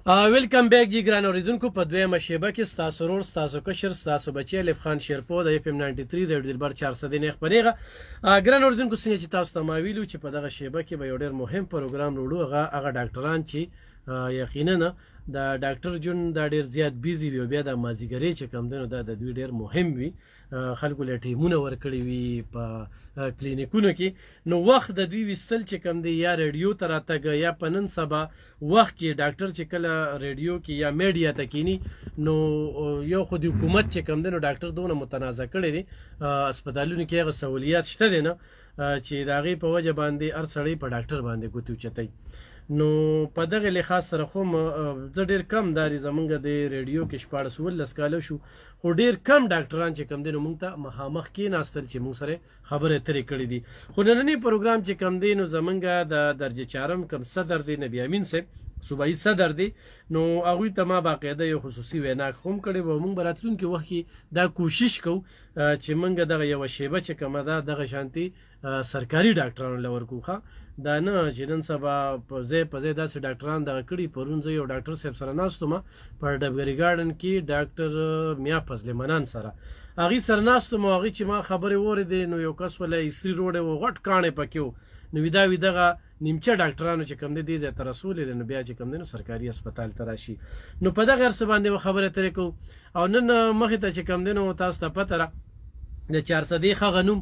ویلکم بیک جی ګران اوریدونکو په دویمه شیبه کې ستاسو ورور ستاسو کشر ستاسو بچی الف خان شیرپو د FM 93 ریډیو دلبر 400 نه خبرېغه ګران اوریدونکو څنګه چې تاسو ته ما ویلو چې په دغه شیبه کې به یو ډېر مهم پروګرام وروړو هغه ډاکټران چې یقینا د ډاکټر جون دا ډېر زیات بیزی وي بیا د مازیګری چې کم دنو دا د دوی ډېر مهم وي خلکو له ټیمونه ورکړي وي په کلینیکونو کې نو وخت د دوی وستل چې کم دی یا ریډیو ته راتګ یا په نن سبا وخت کې ډاکټر چې کله ریډیو کې یا میډیا ته کینی نو یو خو د حکومت چې کم دی نو ډاکټر دونه متنازع کړي دي هسپتالونو کې هغه سہولیات شته دي نه چې د هغې په وجه باندې هر سړی په ډاکټر باندې ګوتې اوچتوي نو په دغه لحاظ سره خو زه ډېر کم داري زمونږ د ریډیو کې 14 کاله شو خو ډېر کم ډاکټران چې کم دي نو موږ ته مخامخ کېناستل چې موږ سره خبرې اترې کړې دي خو نننی پروګرام چې کم دی نو زمونږ د درجه چهارم کم صدر دی نبی امین صاحب صوبایي صدر دی نو هغوی ته ما باقاعده یو خصوصي وینا هم کړې وه موږ به راتلونکي وخت کې دا کوشش کوو چې موږ دغه یوه شیبه چې کومه ده دغه شانتي سرکاري ډاکټرانو له ورکو ښه دا نه چې نن سبا په ځای داسې ډاکټران دغه کړي پرون زه یو ډاکټر صاحب سره ناست وم په ډبګري ګارډن کې ډاکټر میا فضل منان سره هغې سره ناست وم هغې چې ما خبرې واورېدې نو یو کس وله اسري روډی و غټ کاڼی پکې و نو وي دغه نیمچه ډاکټرانو چې کم دی دې ځای ته رسولې دی نو بیا چې کم دی نو سرکاري هسپتال ته راشي نو په دغه هر څه باندې به خبرې اترې کوو او نن مخې ته چې کم دی نو تاسو ته پته ده د 400 هغه نوم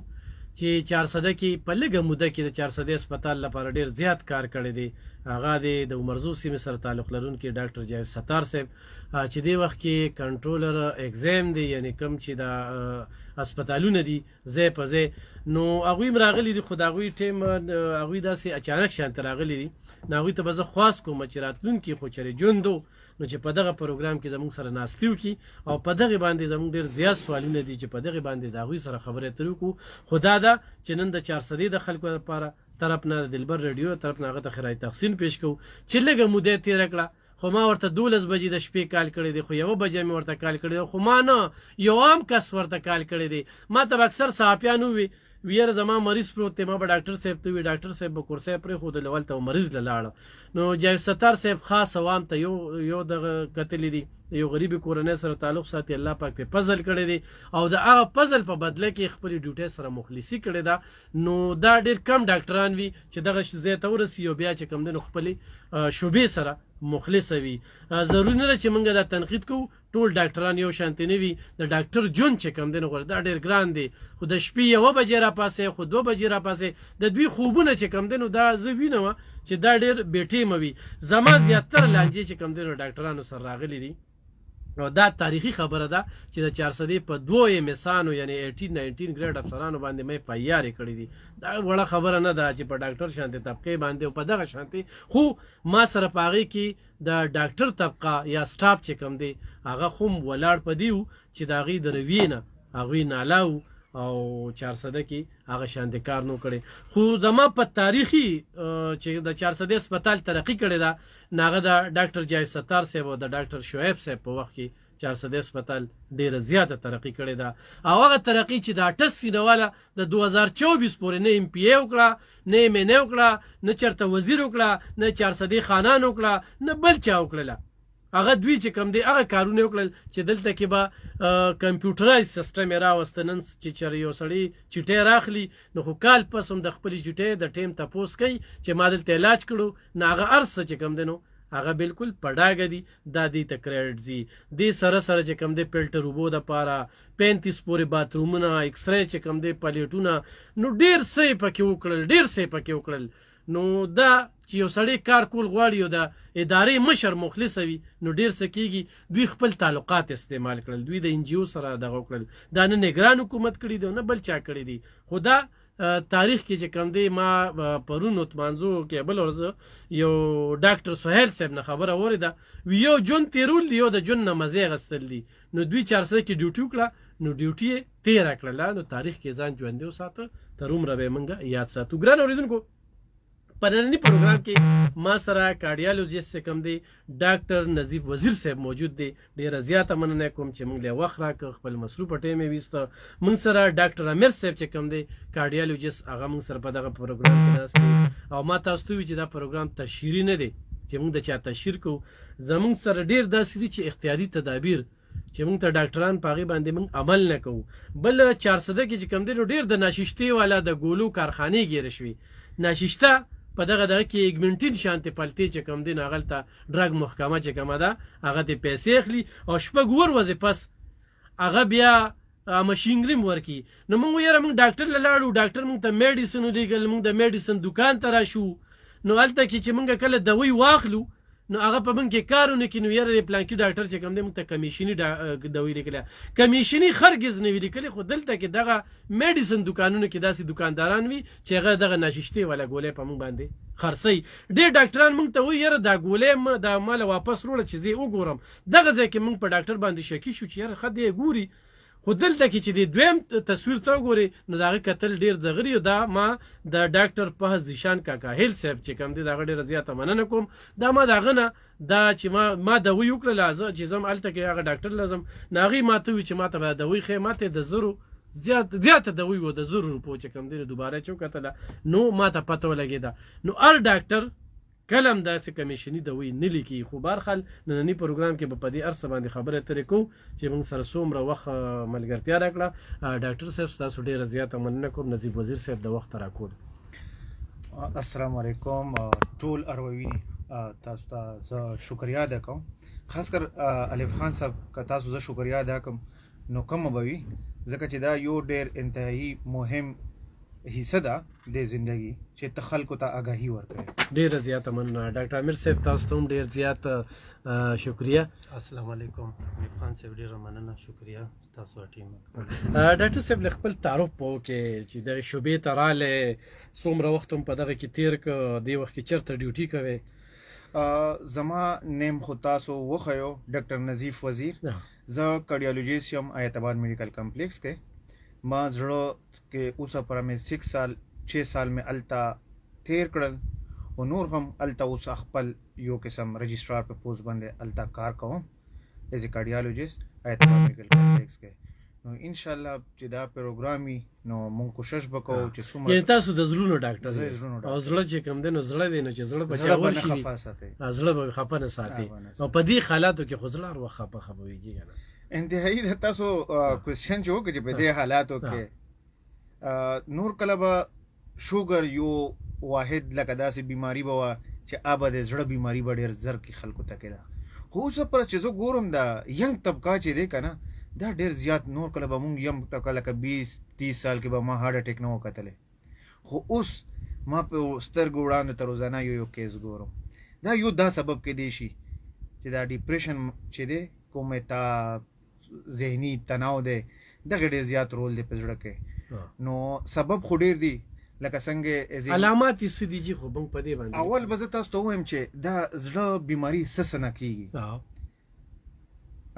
چې 400 کې په لږه موده کې د 400 هسپتال لپاره ډېر زیات کار کړی دی هغه د عمرزو سیمې سره تعلق لرونکي ډاکټر جاوید ستار صاحب چې دې وخت کې کنټرولر اگزام دی یعنی کوم چې د هسپتالونه دي ځای په ځای نو هغوی هم راغلي دي خو د هغوی ټیم هغوی داسې اچانک شانته راغلي دي نو هغوی ته به زه خواست کوم چې راتلونکي خو چېرې ژوند و نو چې په دغه پروګرام کې زموږ سره ناستې وکړي او په دغې باندې زموږ ډېر زیات سوالونه دي چې په دغې باندې د هغوی سره خبرې اترې وکړو خو دا ده چې نن د 400 د خلکو لپاره طرف نه د دلبر ریډیو طرف نه هغه ته خیرات تحسین پیش کوو چې لږه موده تېره کړه خو ما ورته 12 بجې د شپې کال کړی دی خو 1 بجې مې ورته کال کړی دی خو ما نه یو عام کس ورته کال کړی دی ما ته به اکثر صحافیان ووي ویره زما مریض پروت دی ما به ډاکټر صاحب ته وي ډاکټر صاحب به کرسی پرېښودل هلته مریض له لاړه نو جاوید ستار صاحب خاص عوام ته یو دغه کتلی دي یو غریبي کورنۍ سره تعلق ساتي الله پاک پې فضل کړی دی او د هغه فضل په بدله کې خپلې ډیوټۍ سره مخلصي کړې ده نو دا ډېر کم ډاکټران وي چې دغه ځای ته ورسي او بیا چې کوم دی نو خپلې شعبې سره مخلصه وي ضروري نه ده چې موږ دا تنقید کوو ټول ډاکټران یو شانتې نه وي د ډاکټر جون چې کوم دی نو دا ډېر ګران دی خو د شپې 1 بجې راپاسې خو 2 بجې راپاسې د دوی خوبونه چې کوم دی نو دا زه وینم چې دا ډېر بېټیمه وي زما زیاتره لانجې چې کوم دی نو ډاکټرانو سره راغلي دي او دا تاریخي خبره ده چې د 400 په 2 مسانو یعنی 18-19 ګریډ افسرانو باندې مې پیارې کړې دي دا وړه خبره نه ده چې په ډاکټر شانتي طبقه باندې او په دغه شانتي خو ما سره پاغي کې د ډاکټر طبقه یا سټاف چې کوم دی هغه خو ولاړ پدیو چې دا غي د روینه هغه نالاو او 400 کې هغه شانتي کار نو کړي خو زما په تاریخي چې د 400 هسپتال ترقی کړي دا ناغه د ډاکټر جاوید ستار صاحب او د ډاکټر شعیب صاحب په وخت کې 400 هسپتال ډیره زیاته ترقی کړې ده او هغه ترقی چې د 88 نواله د 2024 پورې نه ام پی وکړه نه ام نه وکړه نه چرته وزیر وکړه نه 400 خانان وکړه نه بل چا وکړه هغه دوی چې کم دی هغه کارونه وکړل چې دلته کې به کمپیوټرایز سیستم یې راوسته نن چې چېرې یو سړی چټۍ راخلي نو خو کال پس هم د خپلې چټۍ د ټیم تپوس کوي چې ما دلته علاج کړو نو هغه هر څه چې کم دی نو هغه بالکل په ډاګه دي دا دې ته کریډټ ځي دې سره سره چې کم دی فلټر اوبو دپاره 35 پورې باترومونه ایکس رې چې کم دی پلیټونه نو ډېر څه یې پکې وکړل نو دا چې یو سړی کار کول غواړي او د ادارې مشر مخلص وي نو ډېر څه کېږي دوی خپل تعلقات استعمال کړل دوی د NGO سره دغه وکړل دا نه نگران حکومت کړي دی نه بل چا کړي دی خو دا تاریخ کې چې کم دی ما پرون اتمانځو کې بل ورځ یو ډاکټر سهیل صاحب نه خبره اورېده یو جون تیرول دی یو د جون نه مزې اخیستل دي نو دوی 400 کې ډیوټي وکړه نو ډیوټي یې تېره کړله نو تاریخ کې ځان ژوندی وساته تر عمره به یې موږ یاد ساتو ګران اورېدونکو په ننني پروګرام کې ما سره کارډیالوجیست چې کوم دی ډاکټر نظیف وزیر صاحب موجود دی ډېره زیاته مننه کوم چې موږ له وخت راکړ خپل مصروفه ټایم یې ویسته موږ سره ډاکټر امیر صاحب چې کوم دی کارډیالوجیست هغه موږ سره په دغه پروګرام کې ناست دی او ما تاسو ته وی چې دا پروګرام تشهیري نه دی چې موږ د چا تشهیر کوو زموږ سره ډېر داسې دي چې احتیاطي تدابیر چې موږ ته ډاکټران په هغې باندې موږ عمل نه کوو بل چارسده کې چې کوم دی نو ډېر د ناششتې والا د ګولو کارخانې ګیره شوي ناششته په دغه کې ایګمنټین شانتې پلتې چې کوم دی نو هغلته ډرګ محکمه چې کومه ده هغه ترې پیسې اخلي او شپږ ورځې پس هغه بیا مشینګریم ورکي نو موږ یاره موږ ډاکټر له لاړو ډاکټر موږ ته میډیسن ولیږل موږ د میډیسن دکان ته راشو نو هلته کې چې موږ کله دوی واخلو نو هغه په موږ کې کار ونه کړي نو یاره د پلانکي ډاکټر چې کوم دی موږ ته کمیشني دوی لیکلی کمیشني خرګز نه وي لیکلي خو دلته کې دغه میډیسن دکانونو کې داسې دکانداران وي چې هغه دغه ناششتې والا ګولۍ په موږ باندې خرڅوي ډېر ډاکټران موږ ته وایي یاره دا ګولۍ دا ماله واپس وروړه چې زه یې وګورم دغه ځای کې موږ په ډاکټر باندې شکي شو چې یاره ښه دی ګوري خو دلته کې چې د دویم تصویر ته وګورې نو د هغه کتل ډېر ځغري او دا ما د ډاکټر فهد زیشان کاکا هیل صاحب چې کوم دی د هغه ډېره زیاته مننه کوم دا ما د هغه نه دا چې ما دوی وکړله زه چې ځم هلته کې هغه ډاکټر له ځم نو هغې ما ته ووي چې ما ته به دوی ښیې ما ته د زرو زیاته دوی و د 100 روپو چې کوم دی نو دوباره چې وکتله نو ما ته پته ولګېده نو هر ډاکټر کله هم داسې کمیشني دوی نه لیکي خو بهرحال ننني پروګرام کې به په دې هر څه باندې خبرې اترې کوو چې موږ سره څومره وخت ملګرتیا راکړه ډاکټر صاحب ستاسو ډېره زیاته مننه کوم نظیب وزیر صاحب د وخت راکول السلام علیکم ټول اروي تاسو ته زه شکریا ادا کوم خاص کر الف خان صاحب که تاسو زه شکریا ادا کوم نو کوم به وي ځکه چې دا یو ډېر انتهایی مهم حصہ ده د زندگی چې ته خلکو ته آګاهي ورکوي ډېره زیاته مننه ډاکټر امیر صاحب تاسو ته هم ډېر زیات شکریه السلام علیکم ایوب خان صاحب ډېره مننه شکریه تاسو ټیم ډاکټر صاحب له خپل تعارف په وکړئ چې د شعبې ته راغلی څومره وخت هم په دغه کې تېر کړ دې وخت کې چېرته ډیوټي کوئ زما نیم خو تاسو وښیو ډاکټر نظیف وزیر زه کارډیالوجیست یم ایت آباد میډیکل کمپلیکس کې ما زړه کې اوسه پره مې 6 سال مې هلته تېر کړل او نور هم هلته اوس خپل یو قسم رجسټرار په پوسټ باندې هلته کار کوم ایز ا کارډیالوجیست ایت آباد میډیکل کمپلیکس کې نو انشاءالله چې دا پروګرام وي نو مونږ کوشش وکړو چې څومره یعنې تاسو د زړونو ډاکټر او زړه چې کوم دی نو زړه دی نو چې زړه به چاول شي زړه به خفه نه ساتي او په دې حالاتو کې خو زړه هر وخت خفه ویږي که نه انتهایی د تاسو کوېسچن چې وکړي چې په دې حالاتو کې نور کله به شوګر یو واحد لکه داسې بیماري به وه چې به د زړه بیماري به ډېر زر کې خلکو ته کېده خو اوس پر چې زه ګورم دا ینګ طبقه چې دی که نه دا ډېر زیات نور کله به مونږ یم طبقه لکه 20-30 سال کې به ما هارټ اټیک نه و کتلی خو اوس ما په سترګو وړاندې ته روزانه یو کیس ګورم دا یو دا سبب کېدی شي چې دا ډیپریشن چې دی کومې تا ذهني تناو دی دغه ډېر زیات رول دی په زړه کې نو سبب خو ډېر دی لکه څنګه علامات یې څه دي جي خو موږ په دې باندې اول به زه تاسو ته ووایم چې دا زړه بیماري څه نه کېږي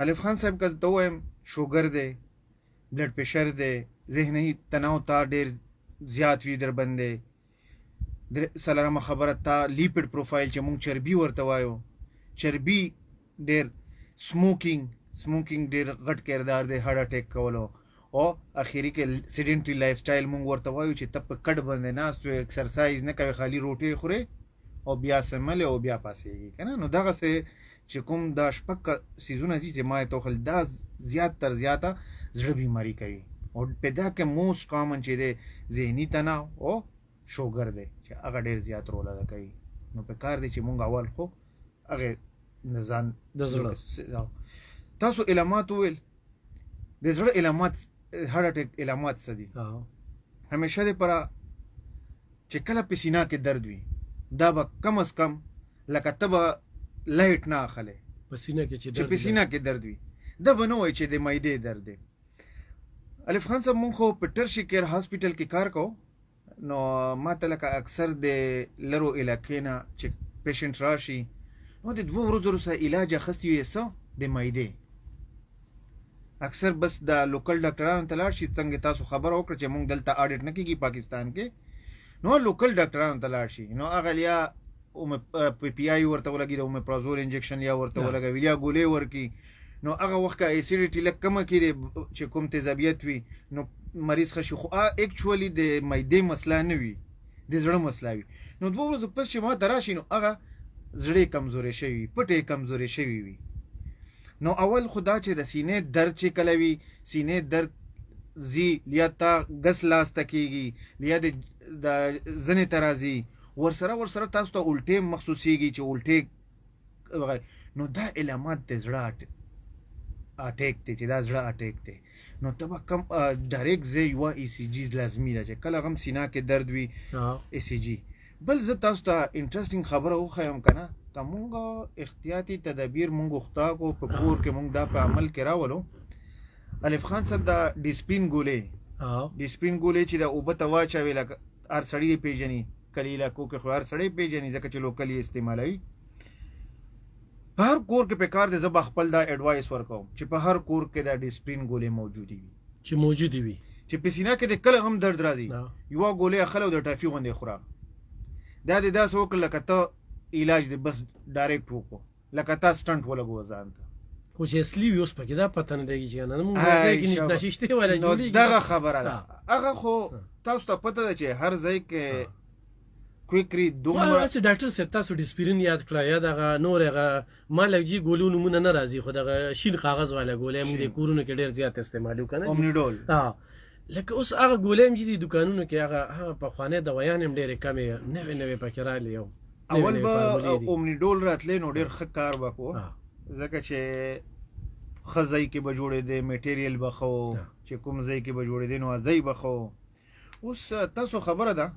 الف خان صاحب که ته ووایم شوګر دی بلډ پریشر دی ذهني تناو تا ډېر زیات وي در باندې څلورمه خبره تا لیپډ پروفایل چې موږ چربي ورته وایو چربي ډېر سموکینګ ډېر غټ کردار دی هارټ اټیک کولو او اخیری کې سیډنټري لایف سټایل موږ ورته وایو چې ته په کډ باندې ناست وې ایکسرسایز نه کوې خالي روټۍ خورې او بیا سملې او بیا پاسېږي که نه نو دغسې چې کوم دا شپږ څیزونه دي چې ما یې توخل دا زیات تر زیاته زړه بیماري کوي او په دا کې موسټ کامن چې دی ذهني تناو او شوګر دی چې هغه ډېر زیات رول ادا کوي نو په کار دی چې مونږ اول خو هغې ځان د زړه تاسو علامات وویل د زړه علامات هارټ اټیک علامات څه دي همیشه دپاره چې کله په سینه کې درد وي دا به کم از کم لکه ته به لایټ نه اخلی په سینه کې چې په سینه کې درد وي دا به نه وایي چې د معدې درد دی الف خان صاحب مونږ خو په ټرشي کیر هاسپیټل کې کار کوو نو ما ته لکه اکثر د لرو علاقې نه چې پیشنټ راشي نو د 2 ورځو وروسته علاج اخیستی وي څه د معدې اکثر بس د لوکل ډاکټرانو ته لاړ شي څنګه تاسو خبره وکړه چې مونږ دلته آډیټ نه کېږي پاکستان کې نو لوکل ډاکټرانو ته لاړ شي نو هغه یا پی آی ورته ولګي د اومیپرازول انجکشن یا ورته ولګوي یا ګولۍ ورکي نو هغه وخت که ایسیډیټي لږ کمه کړي چې کوم تیزابیت وي نو مریض ښه شي خو اکچولی د معدې مسله نه وي د زړه مسله وي نو 2 ورځو پس چې ما ته راشي نو هغه زړې کمزورې شوي وي پټې کمزورې شوي وي نو اول خدا چې د سینې درد چې کله وي سینې درد زی لیا تا غس لاسته کیږي لیا د ځنې ته راځي ورسره تاسو ته الټې محسوسیږي چې الټې نو دا علامات د زړه اټیک دی چې دا زړه اټیک دی نو ته به کم ډایرکټ زه یوه ای سی جی لازمي ده چې کله هم سینا کې درد وي ای سی جی بل زه تاسو ته انټرسټینګ خبره وښیم که نه که مونږ احتیاطي تدابیر مونږ غوښتا کو په کور کې مونږ دا په عمل کې راولو الف خان صاحب دا ډسپلین ګولې چې دا اوبه ته واچوي لکه هر سړی یې پېژني کلي علاقو کې خو هر سړی پېژني ځکه چې لوکل یې استعمالوي په هر کور کې په کار دی زه به خپل دا اډوایس ورکوم چې په هر کور کې دا ډسپلین ګولې موجودې وي چې په سینه کې د کله هم درد راځي یوه ګولې اخله او د ټافي غوندې خوره دا دې داسې وکړه لکه ته علاج دی بس ډایرکټ وکړو لکه تا سټنټ ولګوه ځان ته خو چې اصلي وي اوس پکې دا پته نه لګي چې نه موږ ځای کې نشته شیشته ولا جوړیږي دغه خبره ده هغه خو تاسو ته پته ده چې هر ځای کې کویکري دومره چې ډاکټر صاحب تاسو ډسپلین یاد کړه یا دغه نور هغه مالګي ګولو نمونه نه راځي خو دغه شین کاغذ والا ګولې موږ د کورونو کې ډېر زیات استعمالو کنه اومنیډول لکه اوس هغه ګولې هم چې د دکانونو کې هغه پخوانۍ دوايان هم ډېرې کمې نوې پکې راغلي یو اول به اومنیډول راتلی نو ډېر ښه کار به کوو ځکه چې ښه ځای کې به جوړېدی میټیریل به ښه و چې کوم ځای کې به جوړېدی نو ځای به ښه و اوس تاسو خبره ده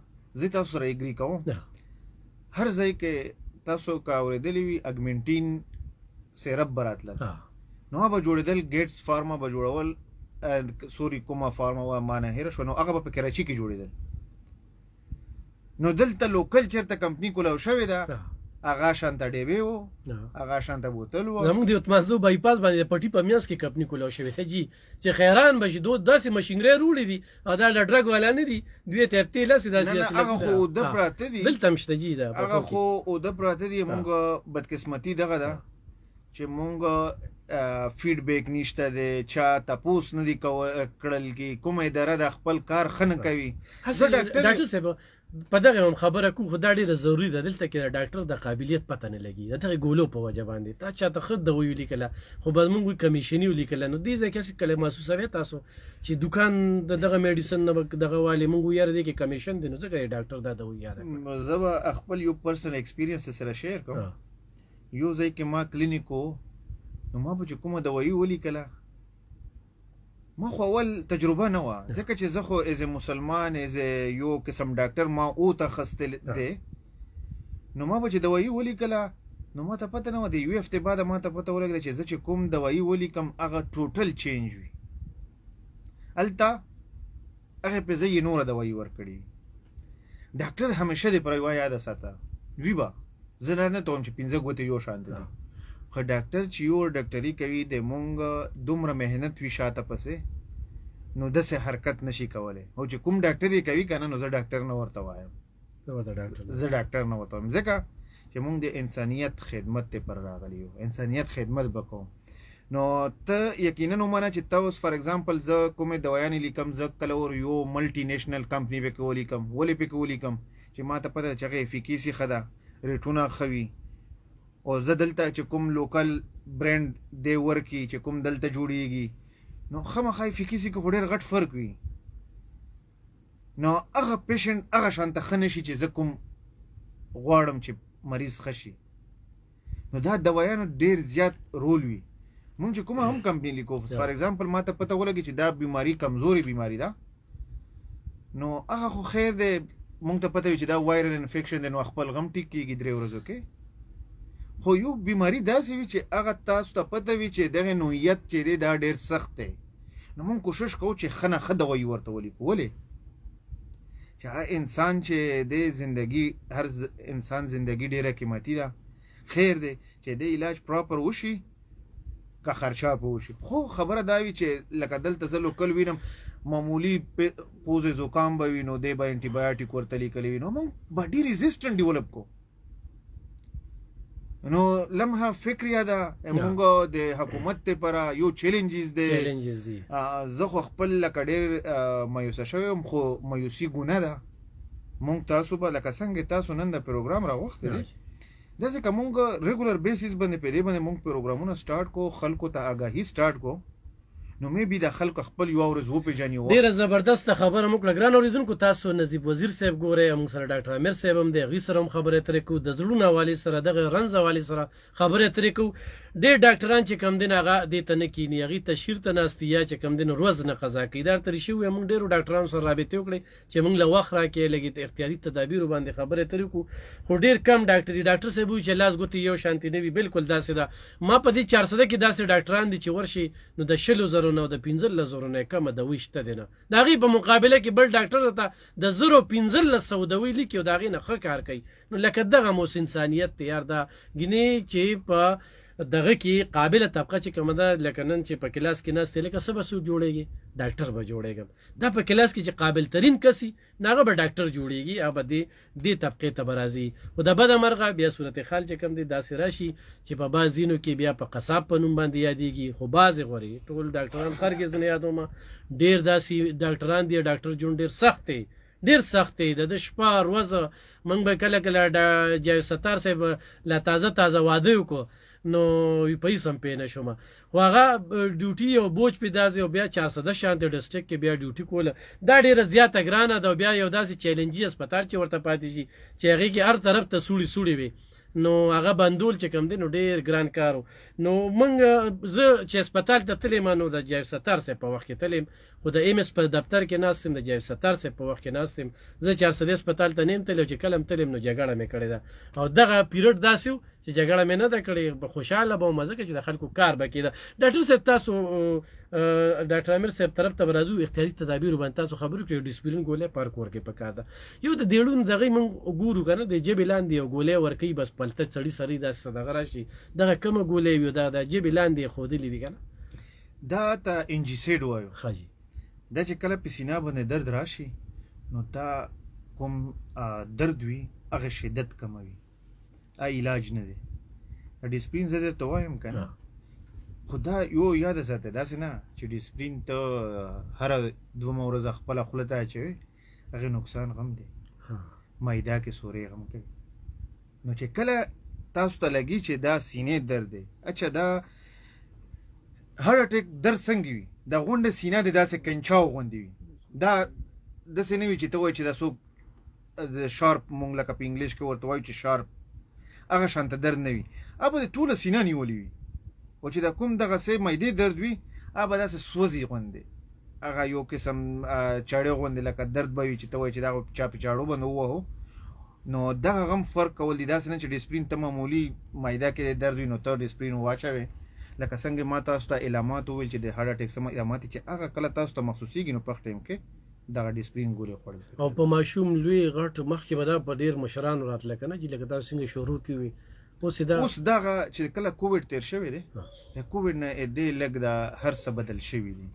زه تاسو سره اګري کوم هر ځای کې تاسو که اورېدلی وي اګمنټین سیرپ به راتلل نو هغه به جوړېدل ګیټس فارما به جوړول سوري کومه فارما وه ما نه هېره شوه نو هغه به په کراچي کې جوړېدل نو دلته لوکل چېرته کمپني کولاو شوې ده هغه شانته ډېوې و هغه شانته بوتل و زموږ د اتمازو بایپاس باندې د پټي په میانځ کې کمپني کولاو شوې ده جي چې خیران به شي داسې مشینرۍ روړې دي او دا د ډرګ والا نه دي دوی ته تیل هسې داسې هغه خو اوده پراته دي دلته هم شته جي دا هغه خو اوده پراته دي مونږ بدقسمتي دغه ده چې مونږ فیډبیک نشته دی چا تپوس نه دي کړل کې کومه اداره د خپل کار ښه نه کوي ډاکټر صاحب په دغه هم خبره کوم خو دا ډېره ضروري ده دلته کې د ډاکټر د قابلیت پته نه لګي د دغه ګولو په وجه باندې تا چاته ښه دوا ولیکله خو به موږ کمیشني ولیکله نو دې ځای کې هسې کله محسوسوې تاسو چې دوکان د دغه میډیسن نه دغه والي موږ ویاره دی کې کمیشن دی نو ځکه یې ډاکټر دا دوا یاده زه به خپل یو پرسنل ایکسپیرینس سره شیر کوم یو ځای کې ما کلینیک و نو ما به چې کومه دوایي ولیکله ما خو اول تجربه نه وه ځکه چې زه خو ایز مسلمان ایز یو قسم ډاکټر ما او ته خسته دی نو ما به چې دوایي ولیکله نو ما ته پته نه وه د یوې هفتې بعده ما ته پته ولګېده چې زه چې کوم دوایي ولیکم هغه ټوټل چینج وي هلته هغې پې زه یې نوره دوایي ورکړې وي ډاکټر همیشه دې پر یوه یاده ساته وي به زه نه ته وایم چې پنځه ګوتې یو شانته دي خو ډاکټر چې یو ډاکټري کوي د مونږ دومره محنت وي شاته پسې نو داسې حرکت نشي کولی او چې کوم ډاکټر یې کوي که نه نو زه ډاکټر نه ورته وایم زه ډاکټر نه ورته وایم ځکه چې مونږ د انسانیت خدمت ته پر راغلی یو انسانیت خدمت به کوم نو ته یقینا ومنه چې ته اوس فار ایگزامپل زه کومې دوايانې لیکم زه کله ور یو ملټي نیشنل کمپني پکې ولیکم ولې پکې ولیکم چې ما ته پته ده چې هغه افیکیسي ښه ده ریټونه ښه وي او زه دلته چې کوم لوکل برانډ دی ورکي چې کوم دلته جوړیږي نو خامخا افیکیسي کې خو ډېر غټ فرق وي نو هغه پیشنټ هغه شانته ښه نه شي چې زه کوم غواړم چې مریض ښه شي نو دا دوایانو ډېر زیات رول وي مونږ چې کومه هم کمپني لیکو فار ایگزامپل ما ته پته ولګي چې دا بیماری کمزوري بیماری ده نو هغه خو خیر دی مونږ ته پته وي چې دا وایرل انفیکشن دی نو خپل غم ټیک کېږي 3 ورځو کې خو یو بیماری داسې وي چې هغه تاسو ته پته وي چې دغه نوعیت چې دی دا ډېر سخت دی نو مونږ کوشش کوو چې ښه نه ښه دوایي ورته ولیکو ولې چې هغه انسان چې دی زندګي هر انسان زندګي ډېره قیمتي ده خیر دی چې د علاج پراپر وشي که خرچا په وشي خو خبره دا وي چې لکه دلته زه لوکل وینم معمولی پوزې زکام به وي نو دی به انټي بایوټیک ورته لیکلی وي نو مونږ باډي ریزسټنټ ډیولپ کو نو لمحه فکریه ده مونږ د حکومت لپاره یو چیلنجز دی زه خو خپل لکه ډېر مایوسه شوی یم خو مایوسي ګناه ده مونږ تاسو به لکه څنګه تاسو نن د پروګرام راوښتی دی داسې که مونږ ریګولر بیسیس باندې په دې باندې مونږ پروګرامونه سټارټ کو خلکو ته آګاهي سټارټ کو نو مې بي د خلکو خپل یو ورځ وپېژني ډیره زبردست خبره موږ ګران اوریدونکو تاسو نظیب وزیر صاحب ګورئ موږ سره ډاکټر امیر صاحب هم دی هغوی سره هم خبرې اترې کوو د زړونو حوالې سره دغه رنځ حوالې سره خبرې اترې کوو ډېر ډاکټران چې کم دین هغه دې ته نه کښېني هغوی تشهیر ته ناست یا چې کم دین روز نه قضا کوي دا ترې شوي موږ ډېرو ډاکټرانو سره رابطې وکړې چې موږ له وخت راکړې لږې احتیاطي تدابیرو باندې خبرې اترې کوو خو ډېر کم ډاکټر صاحب وایي چې لاس ګوتې یو شانتي نه وي بالکل داسې ده ما په دې 400 کې داسې ډاکټران دي چې ورشي نو د 100,000 نه او د 15,000 نه کمه دوی شته دی نه د هغې په مقابله کې بل ډاکټر ته د 1500 دوی لیکي او د هغې نه ښه کار کوي نو لکه دغه موس انسانیت دی یار دا ګینې چې په دغه کې قابله طبقه چې کومه ده لکه نن چې په کلاس کې ناست دی لکه څه به څوک جوړېږي ډاکټر به جوړېږم دا په کلاس کې چې قابل ترین کسي نو هغه به ډاکټر جوړېږي او به دې طبقې ته به راځي خو د بده مرغه بیا صورتحال چې کوم دی داسې راشي چې په بعض ځینو کې بیا په قصاب په نوم باندې یادېږي خو بعضې غوري ټول ډاکټران هرګز نه یادومه ډېر داسې ډاکټران دي ډاکټر جون ډېر سخت دی ډېر سخت دی د شپه ورځ موږ به کله کله جاوید ستار صاحب لا تازه واده وکړو نو پیسې هم پې نه شومه خو هغه ډیوټي او بوج پې داسې او بیا 410 شانتې ډسټرکټ کې بیا ډیوټي کوله دا ډېره زیاته ګرانه ده او بیا یو داسې چیلنجي هسپتال چې ورته پاتې شي چې هغې کې هر طرف ته سوړي وي نو هغه بندول چې کوم دی نو ډېر ګران کار و نو موږ زه چې هسپتال ته تللی نو د جاوید ستار صاحب په وخت کې تللی خو د ایم اس په دفتر کې ناست یم د جاوید ستار صاحب په وخت کې ناست یم زه 400 هسپتال ته نه یم تللی او چې کله هم تللی نو جګړه مې کړې ده او دغه پیریډ داسې و چې جګړه مې نه ده کړې خوشحاله به وم ځکه چې د خلکو کار به کېده ډاکټر صاحب تاسو ډاکټر امیر صاحب طرف ته به راځو احتیاطي تدابیرو باندې تاسو خبرې کړئ ډسپلین ګولۍ پارک ورکوي پکار ده یو د دیړون دغې موږ ګورو که نه د ژبې لاندې یو ګولۍ ورکوي بس پلته سړي داسې دغه راشي دغه کومه ګولۍ وي دا د ژبې لاندې یې ښودلي وي که نه دا ته انجیسیډ وایو ښه جي دا چې کله په سینه باندې درد راشي نو تا کوم درد وي هغه شدت کموي علاج نه دی ډسپلین زه درته وایم که نه خو دا یو یاد ساته داسې نه چې ډسپلین ته هره دومره ورځه خپله خوله ته اچوي هغې نقصان غم دی معده کې سورې غم کوي نو چې کله تاسو ته لګي چې دا سینې درد دی اچھا دا هارت اټیک درد څنګه وي دا غونډه سینه دی داسې کنچاو غوندې وي دا داسې نه وي چې ته وایي چې دا څوک شارپ مونږ لکه په انګلیش کې ورته وایو چې شارپ هغه شانته درد نه وي هغه به د ټوله سینه نیولې وي او چې دا کوم دغسې معدې درد وي هغه به داسې سوځي غوندې هغه یو قسم چاړې غوندې لکه درد به وي چې ته وایي چې دا چا په چاړو باندې ووهو نو دغه غم فرق کول دي داسې نه چې ډسپلین ته معمولي معده کې درد وي نو ته ډسپلین واچوې لکه څنګه ما تاسو ته علامات وویل چې د هارت اټیک سم علامات چې هغه کله تاسو ته محسوسیږي نو په وخت ټایم کې دغه ډسپلین ګولۍ خوړل او په ماشوم لوی غټ مخکې به دا په ډېر مشرانو راتله که نه چې لکه دا څنګه شروع کې وي اوس دغه چې کله کووډ تیر شوی دی د کووډ نه دې لږ د هر څه بدل شوي دي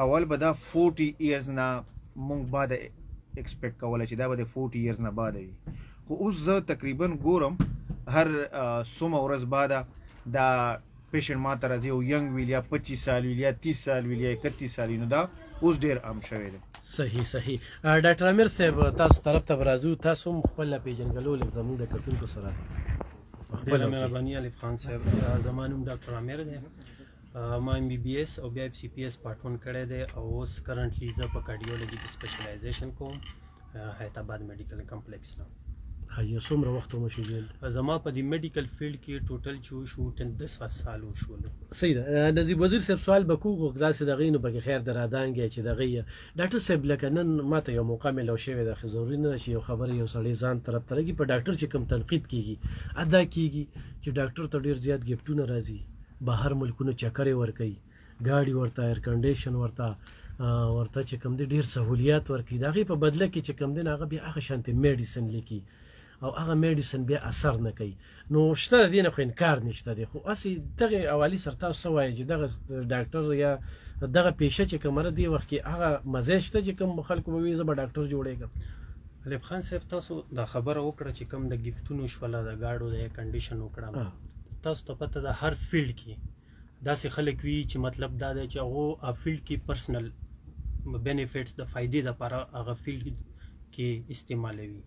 اول به دا 40 ایرز نه مونږ بعد ایکسپیکټ کوله چې دا به د 40 ایرز نه بعد وي خو اوس زه تقریبا ګورم هر څومره ورځ بعد دا پیشنټ ما ته راځي او ینګ ویل یا 25 سال ویل یا 30 سال ویل یا 31 سال نو دا اوس ډېر عام شوی دی صحیح ډاکټر امیر صاحب تاسو طرف ته راځو تاسو هم خپل پیژنګلو لږ زموږ د کتونکو سره ډېره مهرباني الف خان صاحب زما نوم ډاکټر امیر دی ما MBBS او بیا CPS پاټون کړی دی او اوس کرنټلی زه په کارډیولوژي کې سپیشلایزیشن کوم حیدرآباد میډیکل کمپلیکس نه یو څومره وخت مو شو زما په دې میډیکل فیلډ کې ټوټل چې شو 10 سال وشول صحیح ده نظیب وزیر صاحب سوال به کوو داسې دغې نو پکې خیر در ادانګې چې دغې ډاکټر صاحب لکه نن ماته یو موقع میلاو شوې ده خو ضروري نه ده چې یو خبره یو سړی ځان طرف ته رګي په ډاکټر چې کوم تنقید کېږي ادا کېږي چې ډاکټر ته ډېر زیات ګفټونه راځي بهر ملکونو چکرې ورکوي ګاډي ورته ایر کنډیشن ورته چې کوم دی ډېر سهولیات ورکوي د هغې په بدله کې چې کوم دی هغه بیا هغه شانتې میډیسن لیکي او هغه میډیسن بیا اثر نه کوي نو شته د دې نه خو انکار نشته دی خو هسې دغې حوالې سره تاسو څه وایي چې دغه ډاکټر یا دغه پیشه چې کومه ده دې وخت کې هغه مزه شته چې کوم خلکو به وایي زه به ډاکټر جوړېږم الف خان صاحب تاسو دا خبره وکړه چې کوم د ګفټونو شوله د ګاډو د کنډیشن وکړه تاسو ته پته ده هر فیلډ کې داسې خلک وي چې مطلب دا دی چې هغه فیلډ کې پرسنل بینیفټس د فایدې دپاره هغه فیلډ کې استعمالوي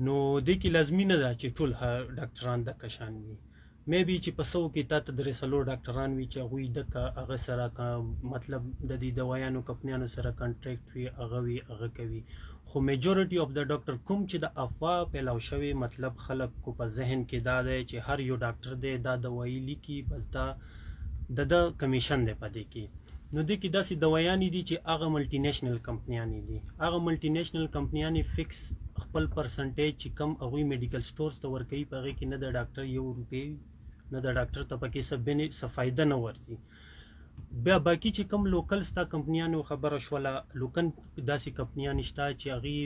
نو دې کې لازمي نه ده چې ټول ډاکټران د کشان وي مې بي چې په سو کې تا ته درې څلور ډاکټران وي چې هغوی دکه هغه سره مطلب د دې دوایانو کمپنیانو سره کانټریکټ وي هغه کوي خو میجورټي اف د ډاکټر کوم چې د افوا پیلاو شوی مطلب خلک کو په ذهن کې دا دی چې هر یو ډاکټر دی دا دوايي لیکي بس دا د کمیشن دی پدې کې نو دې کې داسې دوایانې دي چې هغه ملټي نېشنل کمپنیانې دي هغه ملټي نېشنل کمپنیانې فکس خپل پرسنټیج چې کم هغوی میډیکل سټورز ته ورکوي په هغې کې نه د ډاکټر یو روپۍ نه د ډاکټر ته پکې څه فایده نه ورځي بیا باقي چې کم لوکل ستا کمپنیانو خبره شوله لوکل داسې کمپنیانې شته چې هغې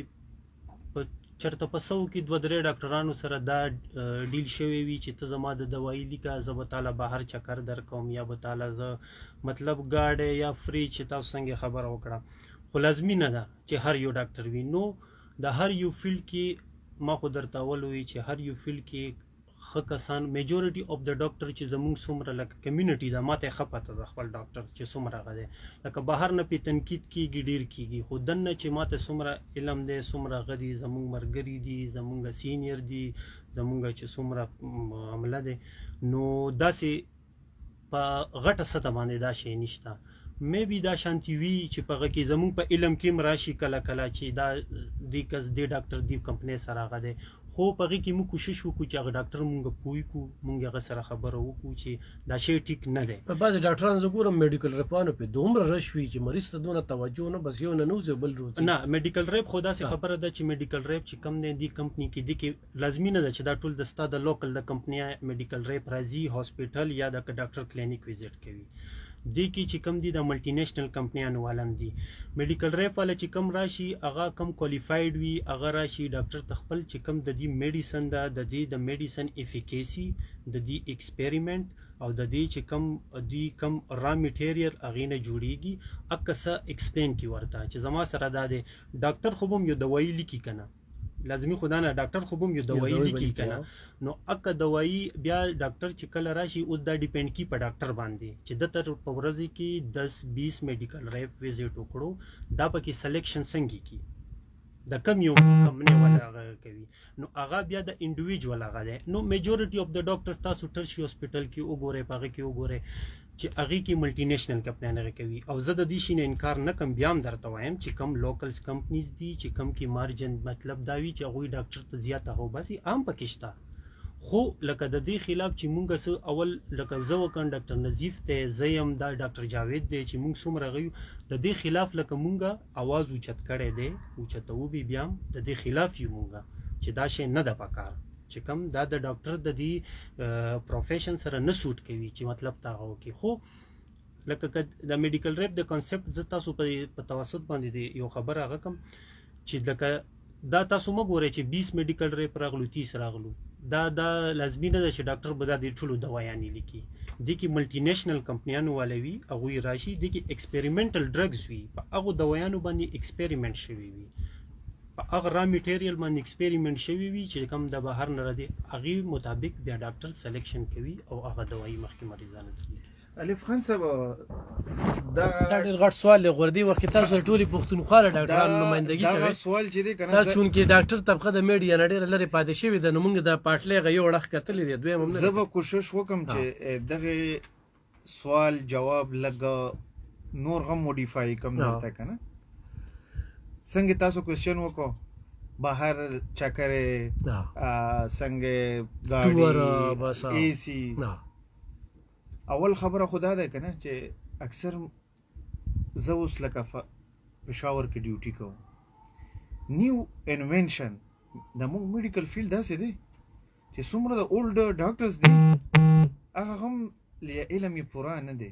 چېرته په سو کې دوه درې ډاکټرانو سره دا ډیل شوی وي چې ته زما د دوایي لیکه زه به تاله بهر چکر درکوم یا به تاله زه مطلب ګاډی یا فری چې تاسو څنګه خبره وکړه خو لازمي نه ده چې هر یو ډاکټر وي نو د هر یو فیلډ کې ما خو درته اول وی چې هر یو فیلډ کې ښه کسان میجورټي اف د ډاکټر چې زموږ څومره لکه کمیونټي ده ماته ښه پته ده خپل ډاکټر چې څومره هغه دی لکه بهر نه پې تنقید کېږي ډېر کېږي خو دننه چې ماته څومره علم دی څومره هغه دي زموږ ملګري دي زموږ سینیر دي زموږ چې څومره عمله دی نو داسې په غټه سطح باندې دا شی نشته مې بي دا شانتي وي چې په هغه کې زموږ په علم کې هم راشي کله کله چې دا دې کس دې ډاکټر دې کمپنۍ سره هغه دی خو په هغې کې موږ کوشش وکړو چې هغه ډاکټر مونږ پوه کړو مونږ هغه سره خبره وکړو چې دا شی ټیک نه دی په بعضې ډاکټرانو زه ګورم میډیکل ریپانو پې دومره رش وي چې مریض ته دونه توجه نه بس یو نه نوځي بل روځي نه میډیکل ریپ خو داسې خبره ده چې میډیکل ریپ چې کم دی دې کمپنۍ کې دې کې لازمي نه ده چې دا ټول د ستا د لوکل د کمپنۍ میډیکل ریپ راځي هاسپټل یا د ډاکټر کلینیک وزټ کوي دې کې چې کم دي د ملټي نېشنل کمپنیانو والم دي میډیکل ریپ والا چې کم راشي هغه کم کوالیفاید وي هغه راشي ډاکټر ته خپل چې کم د دې میډیسن ده د دې د میډیسن افیکیسي د دې ایکسپریمنټ او د دې چې کم را میټیریل هغې نه جوړیږي اکه څه ایکسپلین کړي ورته چې زما سره دا دی ډاکټر خو به هم یو دوایي لیکي که نه لازمي خو دا نه ډاکټر خو به هم یو دوایي لیکي که نه نو اکه دوایي بیا ډاکټر چې کله راشي اوس دا ډیپینډ کي په ډاکټر باندې چې ده ته په ورځې کې 10-20 میډیکل ریپ وزټ وکړو دا پکې سلیکشن څنګه کي د کم یو کمپنۍ والا هغه کوي نو هغه بیا د انډیویجوال هغه دی نو میجورټي اف د ډاکټرز تاسو ټرشي هاسپټل کې وګورئ په هغې کې وګورئ چې هغې کې ملټي نېشنل کمپنیان هغې کوي او زه د دې شي نه انکار نه کوم بیا هم درته وایم چې کم لوکلز کمپنیز دي چې کم کې مارجن مطلب دا وي چې هغوی ډاکټر ته زیاته هو باسي عام پکې شته خو لکه د دې خلاف چې مونږ څه اول لکه زه وکړم ډاکټر نظیف دی زه یم دا ډاکټر جاوید دی چې مونږ څومره غوي د دې خلاف لکه مونږ اواز اوچت کړی دی اوچتوو بیا هم د دې خلاف یو مونږ چې دا شی نه ده پکار چې کم دا د ډاکټر د دې پروفیشن سره نه سوټ کوي چې مطلب تا هغه وکړي خو لکه د میډیکل ریپ د کانسپټ زه تاسو په توسط باندې یو خبره هغه کوم چې لکه دا تاسو مه ګورئ چې 20 میډیکل ریپ راغلو 30 راغلو دا لازمي نه ده چې ډاکټر به دا د ټولو دوایانې لیکي دې کې ملټي نېشنل کمپنیانو والا وي هغوی راشي دې کې ایکسپریمنټل ډرګز وي په هغو دوایانو باندې ایکسپریمنټ شوي وي په هغه را میټیریل باندې ایکسپریمنټ شوي وي چې کوم د بهر نه راځي هغې مطابق بیا ډاکټر سلیکشن کوي او هغه دوایي مخکې مریضانو ته لیکي الف خان صاحب دا ډېر غټ سوال دی غوردي وخت کې تاسو د ټولې پښتونخوا له ډاکټرانو نمایندګي کوئ دا سوال چې دی که نه تاسو چونکې ډاکټر طبقه د میډیا نه ډېره لرې پاتې شوې ده نو موږ د پاټلۍ هغه یو اړخ کتلی دی دویم هم نه زه به کوشش وکړم چې دغه سوال جواب لږ نور هم موډیفای کړم دلته که نه څنګه تاسو کوېسچن وکړو بهر چکرې څنګه ګاډي اے سی اول خبره خدا ده که نه چې اکثر زه اوس لکه پېښور کې ډیوټي کوم نیو انوینشن د موږ میډیکل فیلډ داسې دی چې څومره د اولډ ډاکټرز دي هغه هم علم یې پوره نه دی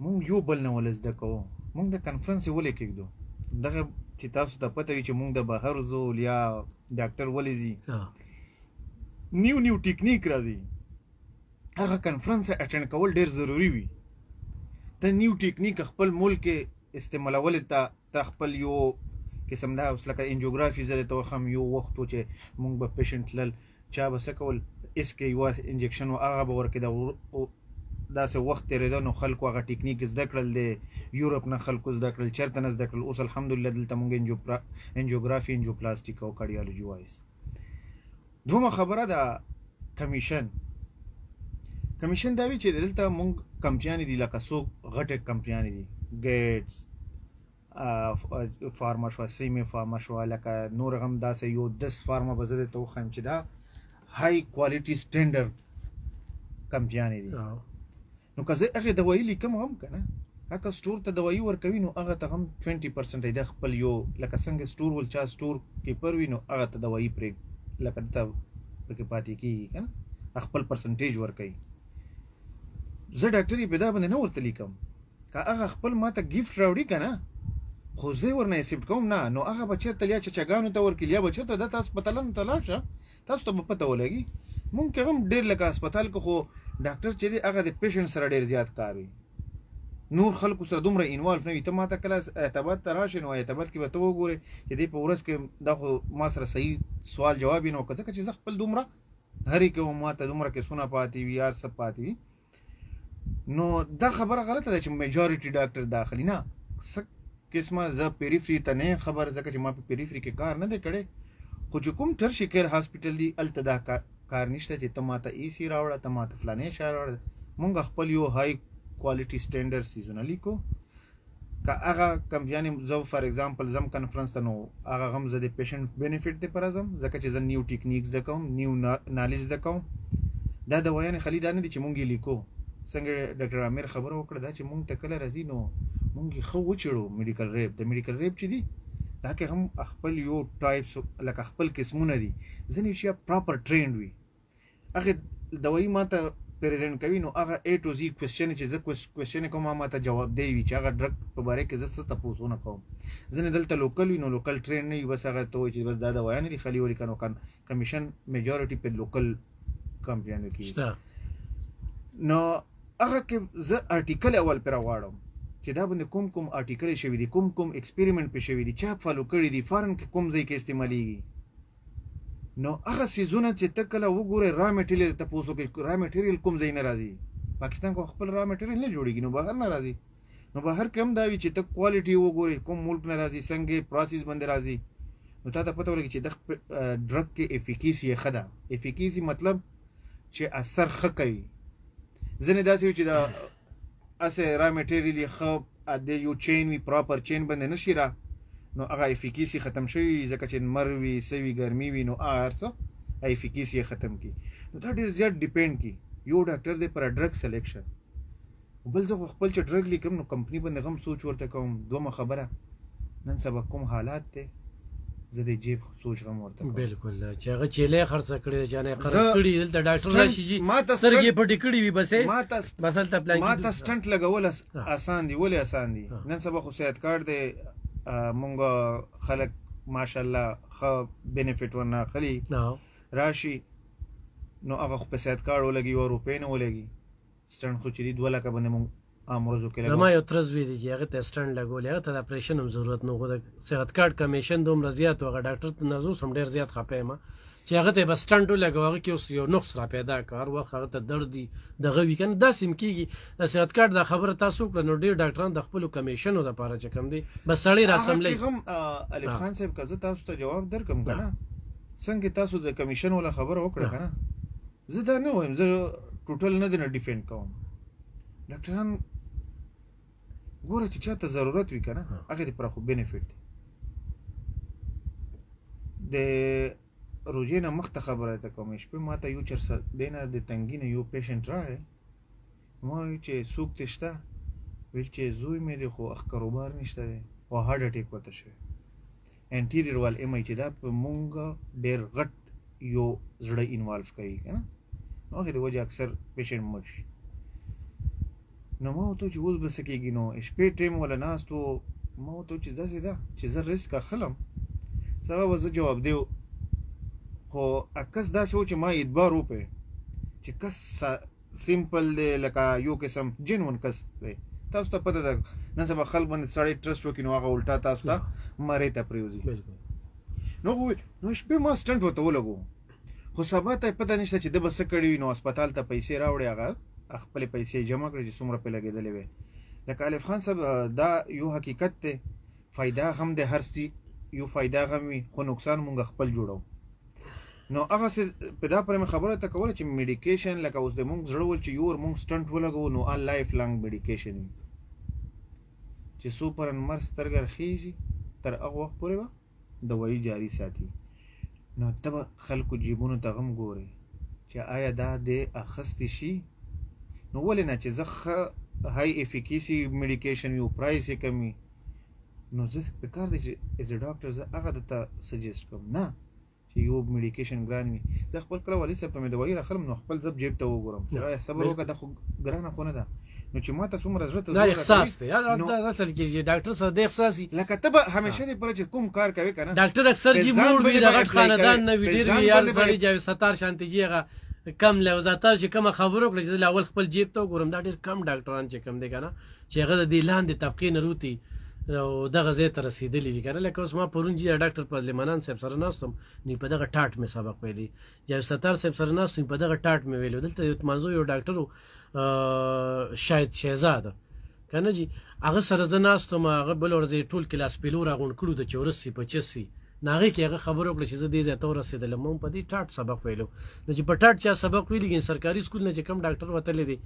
موږ یو بل نه ول زده کوو موږ د کنفرنس یې ولې کېږدو دغه چې تاسو ته پته وي چې موږ د بهر ځو یا ډاکټر ولې ځي نیو ټیکنیک راځي هغه کنفرنس اټینډ کول ډېر ضروري وي ته نیو ټیکنیک خپل ملک کې استعمالول ته خپل یو قسم دا اوس لکه انجیوګرافي زه درته وښیم یو وخت و چې موږ به پیشنټ تلل چا به څه کول اسکې یوه انجکشن و هغه به ورکې داسې وخت تېرېده نو خلکو هغه ټیکنیک زده کړل د یورپ نه خلکو زده کړل چېرته نه زده کړل اوس الحمدلله دلته موږ انجیوګرافي انجیوپلاسټیک او کارډیالوجي وایس دومه خبره ده کمیشن دا وی چې دلته مونږ کمپنیانې دي لکه څو غټې کمپنیانې دي ګیټس فارما شو سیمه فارما شو لکه نور هم داسې یو 10 فارما به زه ته وښیم چې دا های کوالټي سټینډرډ کمپنیانې دي نو که زه هغه دوايي لیکم هم کنه هغه سٹور ته دوايي ورکوي نو هغه ته هم 20% د خپل یو لکه څنګه سٹور ول چا سٹور کې پروي نو هغه ته دوايي پرې لکه ته پکې پاتې کیږي کنه خپل پرسنټیج ورکوي زه ډاکټر یې پیدا باندې نه ورته لیکم که هغه خپل ماته گیفت راوړي کنه خو زه ورنه ایکسپټ کوم نه نو هغه بچر تلیا چې چګانو ته ورکړي یا بچر ته د تاسو هسپتالونو ته لاړ شه تاسو ته پته ولګي ممکن هم ډېر لکه هسپتال کې خو ډاکټر چې دی هغه د پیشنټ سره ډېر زیات کاروي نور خلکو سره دومره انوالو نه وي ته ماته کله اعتبار ته راشې نو اعتبار کې به ته وګورې چې دی په ورځ کې دا خو ما سره صحیح سوال جواب یې نه وکړه ځکه چې زه خپل دومره هرې کې ماته دومره کیسونه پاتې وي یار څه پاتې وي نو دا خبره غلطه ده چې میجورټي ډاکټر داخلي نه څه قسمه زه پیریفري ته نه خبر ځکه چې ما په پیریفري کې کار نه دی کړی خو چې کوم ټرشي کیر هاسپټل دی الته دا کار نشته چې ته ماته ای سی راوړه ته ماته فلانې شی راوړه مونږ خپل یو های کوالټي سټینډرډ سیزونه لیکو که هغه کمپنیانې زه فار ایگزامپل زم کنفرنس ته نو هغه هم زه د پیشنټ بینیفټ دپاره ځم ځکه چې زه نیو ټیکنیک زده کوم نیو نالج زده کوم دا دوايانې خالي دا نه دي چې مونږ یې لیکو څنګه ډاکټر عامر خبره وکړه دا چې مونږ ته کله راځي نو مونږ یې ښه وچړو میډیکل ریپ د میډیکل ریپ چې دي دا کې هم خپل یو ټایپس لکه خپل قسمونه دي ځینې چې پراپر ټرینډ وي هغه دوايي ماته پریزنټ کوي نو هغه A to Z کوېسچن چې زه کوېسچن کوم ماته جواب دی وي چې هغه ډرګ په باره کې زه څه تپوس نه کوم ځینې دلته لوکل وي نو لوکل ټرینډ نه وي بس هغه ته وایي چې بس دا دوايانې دي خالي ولیکه نو کمیشن میجورټي په لوکل کمپنیانو کې نو هغه کې زه آرټیکل اول پر راوړم چې دا باندې کوم آرټیکل شوی دی کوم ایکسپریمنٹ په شوی دی چا فالو کړی دی فارن کې کوم ځای کې استعماليږي نو هغه سیزونه چې ته کله وګوره را میټیریل ته پوسو کې را میټیریل کوم ځای نه راځي پاکستان کو خپل را میټیریل نه جوړیږي نو بهر نه راځي نو بهر کم دا وی چې ته کوالټي وګوره کوم ملک نه راځي څنګه پروسس باندې راځي نو ته پته ولګي چې د ډرګ کې افیکیسی خدا افیکیسی مطلب چې اثر ښه کوي ځنه داسې چې دا اسه را میټیریل خو د یو چین وی پراپر چین باندې نشي را نو هغه افیکیسی ختم شوی ځکه چې نمر وی سوي ګرمي وی نو ارڅ افیکیسی ختم کی نو دا ډیر زیات ډیپند کی یو ډاکټر دی پر ډرګ سلیکشن بل زه خپل چې ډرګ لیکم نو کمپنی باندې غم سوچ ورته کوم دومره خبره نن سبا کوم حالات ته زه د جیب سوچ غم ورته کوم بالکل چې هغه چيله خرڅ کړی چې نه قرض کړی دلته ډاکټر راشي جی سرګي پټی کړی وي بس ته پلان ما ته سټنټ لګول آسان دی ولې آسان دی نن سبا خو صحت کارت دی مونږ خلک ماشاءالله خو بینیفټ ورنه خلی راشي نو هغه خو په صحت کارت ولګي او روپې نه ولګي سټنټ خو چې دی 2 لک باندې مونږ امروزو کې لګو ما یو ترز وی دی چې هغه ته سټنټ لګول هغه ته اپریشن هم ضرورت نه غوډه صحت کارت کمیشن دوم زیات وغه ډاکټر ته نزو سم ډیر زیات خپه ما چې هغه ته بس سټنټ لګوغه کې اوس یو نقص را پیدا کار وخت هغه ته درد دی دغه ویکنه داسې کیږي د صحت کارت د خبره تاسو کړه نو ډیر ډاکټران د خپل کمیشنو د پاره چې کم دی بس سړی را سملې هم الف خان صاحب کزه تاسو ته جواب درکم کنه څنګه تاسو د کمیشن ولا خبر وکړه کنه زه دا نه وایم زه ټوټل نه دی نه ډیفند کوم ډاکټران ګوره چې چاته ضرورت وي کنه هغه دې پر خو بینیفټ دی د روزي نه مخته خبره ته کوم شپه ماته یو چر دینه د تنګینه یو پیشنټ راغی ما چې سوق تشته ویل چې زوی مې دی خو اخ کاروبار نشته دی او هارت اٹیک وته شو انټیریور وال ام ای چې دا په مونږ ډیر غټ یو زړه انوالو کوي کنه نو هغه د وجه اکثر پیشنټ مړ نو ما ته چې اوس بس کېږي نو شپې ټیم ولا ناستو ما ته چې داسې ده چې زه ریسک اخلم سبب زه جواب دیو خو اکس داسې و چې ما اعتبار وکړ چې کس سیمپل دی لکه یو قسم جنون کس دی تاسو ته پته ده نن سبا خلک باندې سړی ټرسټ وکړي نو هغه الټا تاسو ته مرې ته پرېوځي نو شپې ما سټنټ ورته ولګو خو سبا ته پته نشته چې د به څه کړي وي نو هسپتال ته پیسې راوړي هغه خپل پیسې جمع کړي چې څومره په لګېدلې وي لکه الف خان صاحب دا یو حقیقت دی فایده هم د هر څه یو فایده هم وي خو نقصان مونږ خپل جوړو نو هغه څه په دا پرې خبره ته کوله چې میډیکیشن لکه اوس د مونږ زړه ول چې یور مونږ سټنټ ولګو نو ا لایف لانګ میډیکیشن چې سوپر ان مر سترګر خيږي تر هغه وخت پورې به دوايي جاری ساتي نو تب خلکو جیبونو ته غم ګوري چې آیا دا د اخستې شي نو ولې نه چې زه های افیکیسی میډیکیشن یو پرایس یې کمی نو زه په کار دی چې از ا ډاکټر زه هغه درته سجیسټ کوم نه چې یو میډیکیشن ګران وي زه خپل کله والي صاحب ته مې دوايي راخلم نو خپل زب جیب ته وګورم چې صبر وکړه دا خو ګرانه خو نه ده نو چې ما ته څومره زړه ته دا احساس دی دا اصل کې ډاکټر سره د احساسي لکه ته به همیشه دې پر چې کوم کار کوي کنه ډاکټر اکثر جی موړ وي د غټ خاندان نه وی ډیر یار سړي جاوي ستار شانتي جی هغه کم لوزاته چې کوم خبرو کړل چې اول خپل جیب ته وګورم دا ډیر کم ډاکټران چې کم دي کنه چې هغه د لاندې طبقه نه روتي او دغه ځای ته رسیدلی وي کنه لکه اوس ما پرون جی ډاکټر پرلمانان صاحب سره ناستم نو په دغه ټاټ مې سبق ویلی جاوي ستار صاحب سره ناستم په دغه ټاټ مې ویلو دلته یو منځو یو ډاکټر شاید شهزاد کنه جی هغه سره زه ناستم هغه بل ورځ ټول کلاس پیلو راغونډ کړو د 84 85 ناغه کې هغه خبرو کړل چې زه دې ځای ته ورسېدلم مون په دې ټاټ سبق ویلو نو چې په ټاټ چا سبق ویلی ګین سرکاري سکول نه چې کم ډاکټر وتلې دي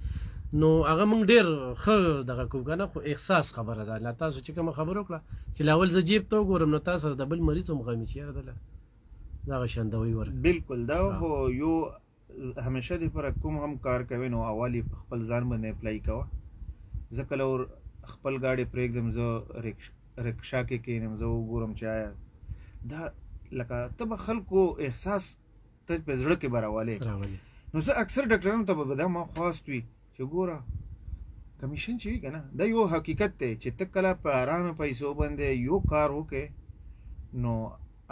نو هغه مونږ ډیر ښه دغه کوم کنه خو احساس خبره ده لا تاسو چې کوم خبرو کړه چې لاول زه جیب ته وګورم نو تاسو د بل مریض هم غمی چیرې ده دا شندوي ور بالکل دا هو یو همیشه دې پر کوم هم کار کوي نو اوالی خپل ځان باندې اپلای کوه ځکه لور خپل گاډي پرېږدم زه رکشا کې کینم زه وګورم چې آیا دا لکه تب خلکو احساس ته په زړه کې براواله نو زه اکثر ډاکټرانو ته به دا ما خواست وي چې ګوره کمیشن چې کنه دا یو حقیقت دی چې ته کله په آرام پیسو باندې یو کار وکې نو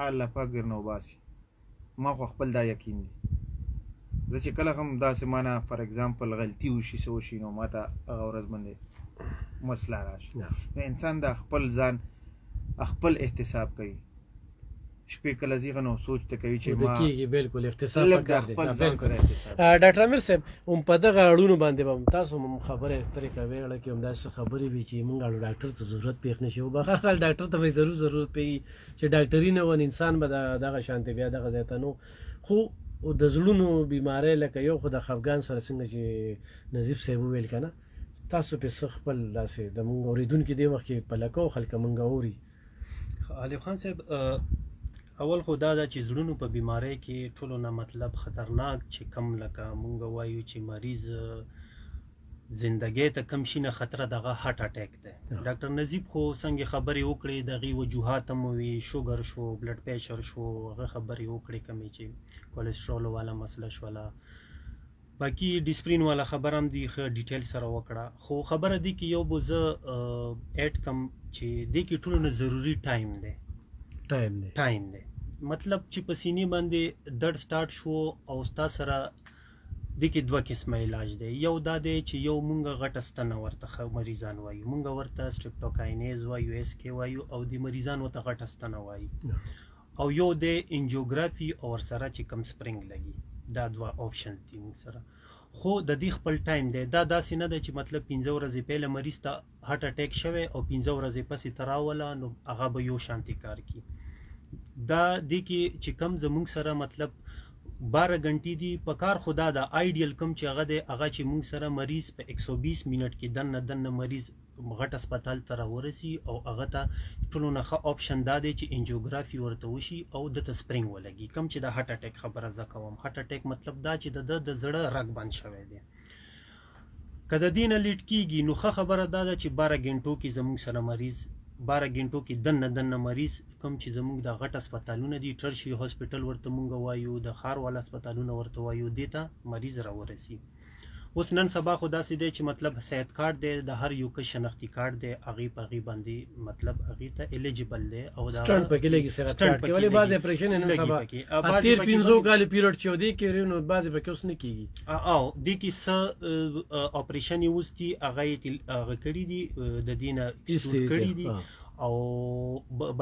الله پاک درنه وباسي ما خو خپل دا یقین دی زه چې کله هم داسې مانه فار ایگزامپل غلطي وشي څه وشي نو ما ته هغه ورځ باندې مسله راشي نو انسان د خپل ځان خپل احتساب کوي شپې کله زیغه نو سوچ ته کوي چې ما کیږي بالکل احتساب وکړي ډاکټر امیر صاحب هم په دغه اړونو باندې به تاسو هم خبره طریقه ویل کې هم داسې خبرې وي چې موږ اړو ډاکټر ته ضرورت پیښ نشي او بخښه خل ډاکټر ته به ضرورت پي چې ډاکټري نه ون انسان به دغه شانتي بیا دغه ځای ته نو خو د زړونو بیماری لکه یو خو د خفګان سره څنګه چې نظیف صاحب ویل کنه تاسو په خپل داسې د موږ اوریدونکو دی وخت کې په لکو خلک موږ اوري علي خان صاحب اول خو دا چې زړونو په بیماری کې ټولو نه مطلب خطرناک چې کم لکه مونږ وایو چې مریض زندګۍ ته کم شي نه خطر دغه هارت اٹیک دی ډاکټر نظیب خو څنګه خبرې وکړې دغه وجوهات هم وي شوګر شو بلډ پریشر شو هغه خبرې وکړې کمې چې کولیسټرول والا مسله شولا باقي ډیسپرین والا خبر هم دی ښه ډیټیل سره وکړه خو خبره دی کې یو بوزه اټ کم چې دی کې ټولو نه ضروری ټایم دی مطلب چې په سینې باندې درد سٹارټ شو او ستا سره د کې دوه قسمه علاج دی یو دا دی چې یو مونږ غټه ستنه ورته مریضان وایو مونږ ورته سټریپټوکاینیز وایو اس کې وایو او د مریضان ورته غټه ستنه وایي او یو د انجیوګرافي او سره چې کم سپرینګ لګي دا دوه آپشنز دي مونږ سره خو د دې خپل ټایم دی دا داسې نه دی چې مطلب 15 ورځې پهله مریض ته هارت اٹیک شوی او 15 ورځې پسې تراوله نو هغه به یو شانتي کار کوي دا دی کې چې کم زمونږ سره مطلب 12 غنټې دی په کار خدا دا آیډیل کم چې هغه دی هغه چې مونږ سره مریض په 120 منټ کې دنه مریض غټ هسپتال ته راورسي او هغه ته ټولو نه ښه آپشن دا دی چې انجیوګرافي ورته وشي او دته سپرینګ ولګي کم چې د هارت اٹیک خبره زه کوم هارت اٹیک مطلب دا چې د زړه رګ بند شوی دی که د دې نه لیټ کېږي نو ښه خبره دا ده چې 12 غنټو کې زموږ سره مریض 12 غنټو کې دنه مریض کوم چې زموږ د غټ هسپتالونه دي ټرشي هاسپټل ورته مونږ وایو د ښار والا هسپتالونه ورته وایو دې ته مریض راورسي اوس نن سبا خو داسې دی چې مطلب صحت کارت دی د هر یو کس شناختی کارت دی هغې په هغې باندې مطلب هغې ته الیجیبل دی او دا سټنټ پکې لګي صحت کارت کې ولې بعضې اپریشن نن سبا 15 کال پیریډ چې ودی کې نو بعضې پکې اوس نه کېږي او دې کې څه اپریشن یې اوس دي هغه کړي دي د دې نه ایکسکلوډ کړي دي او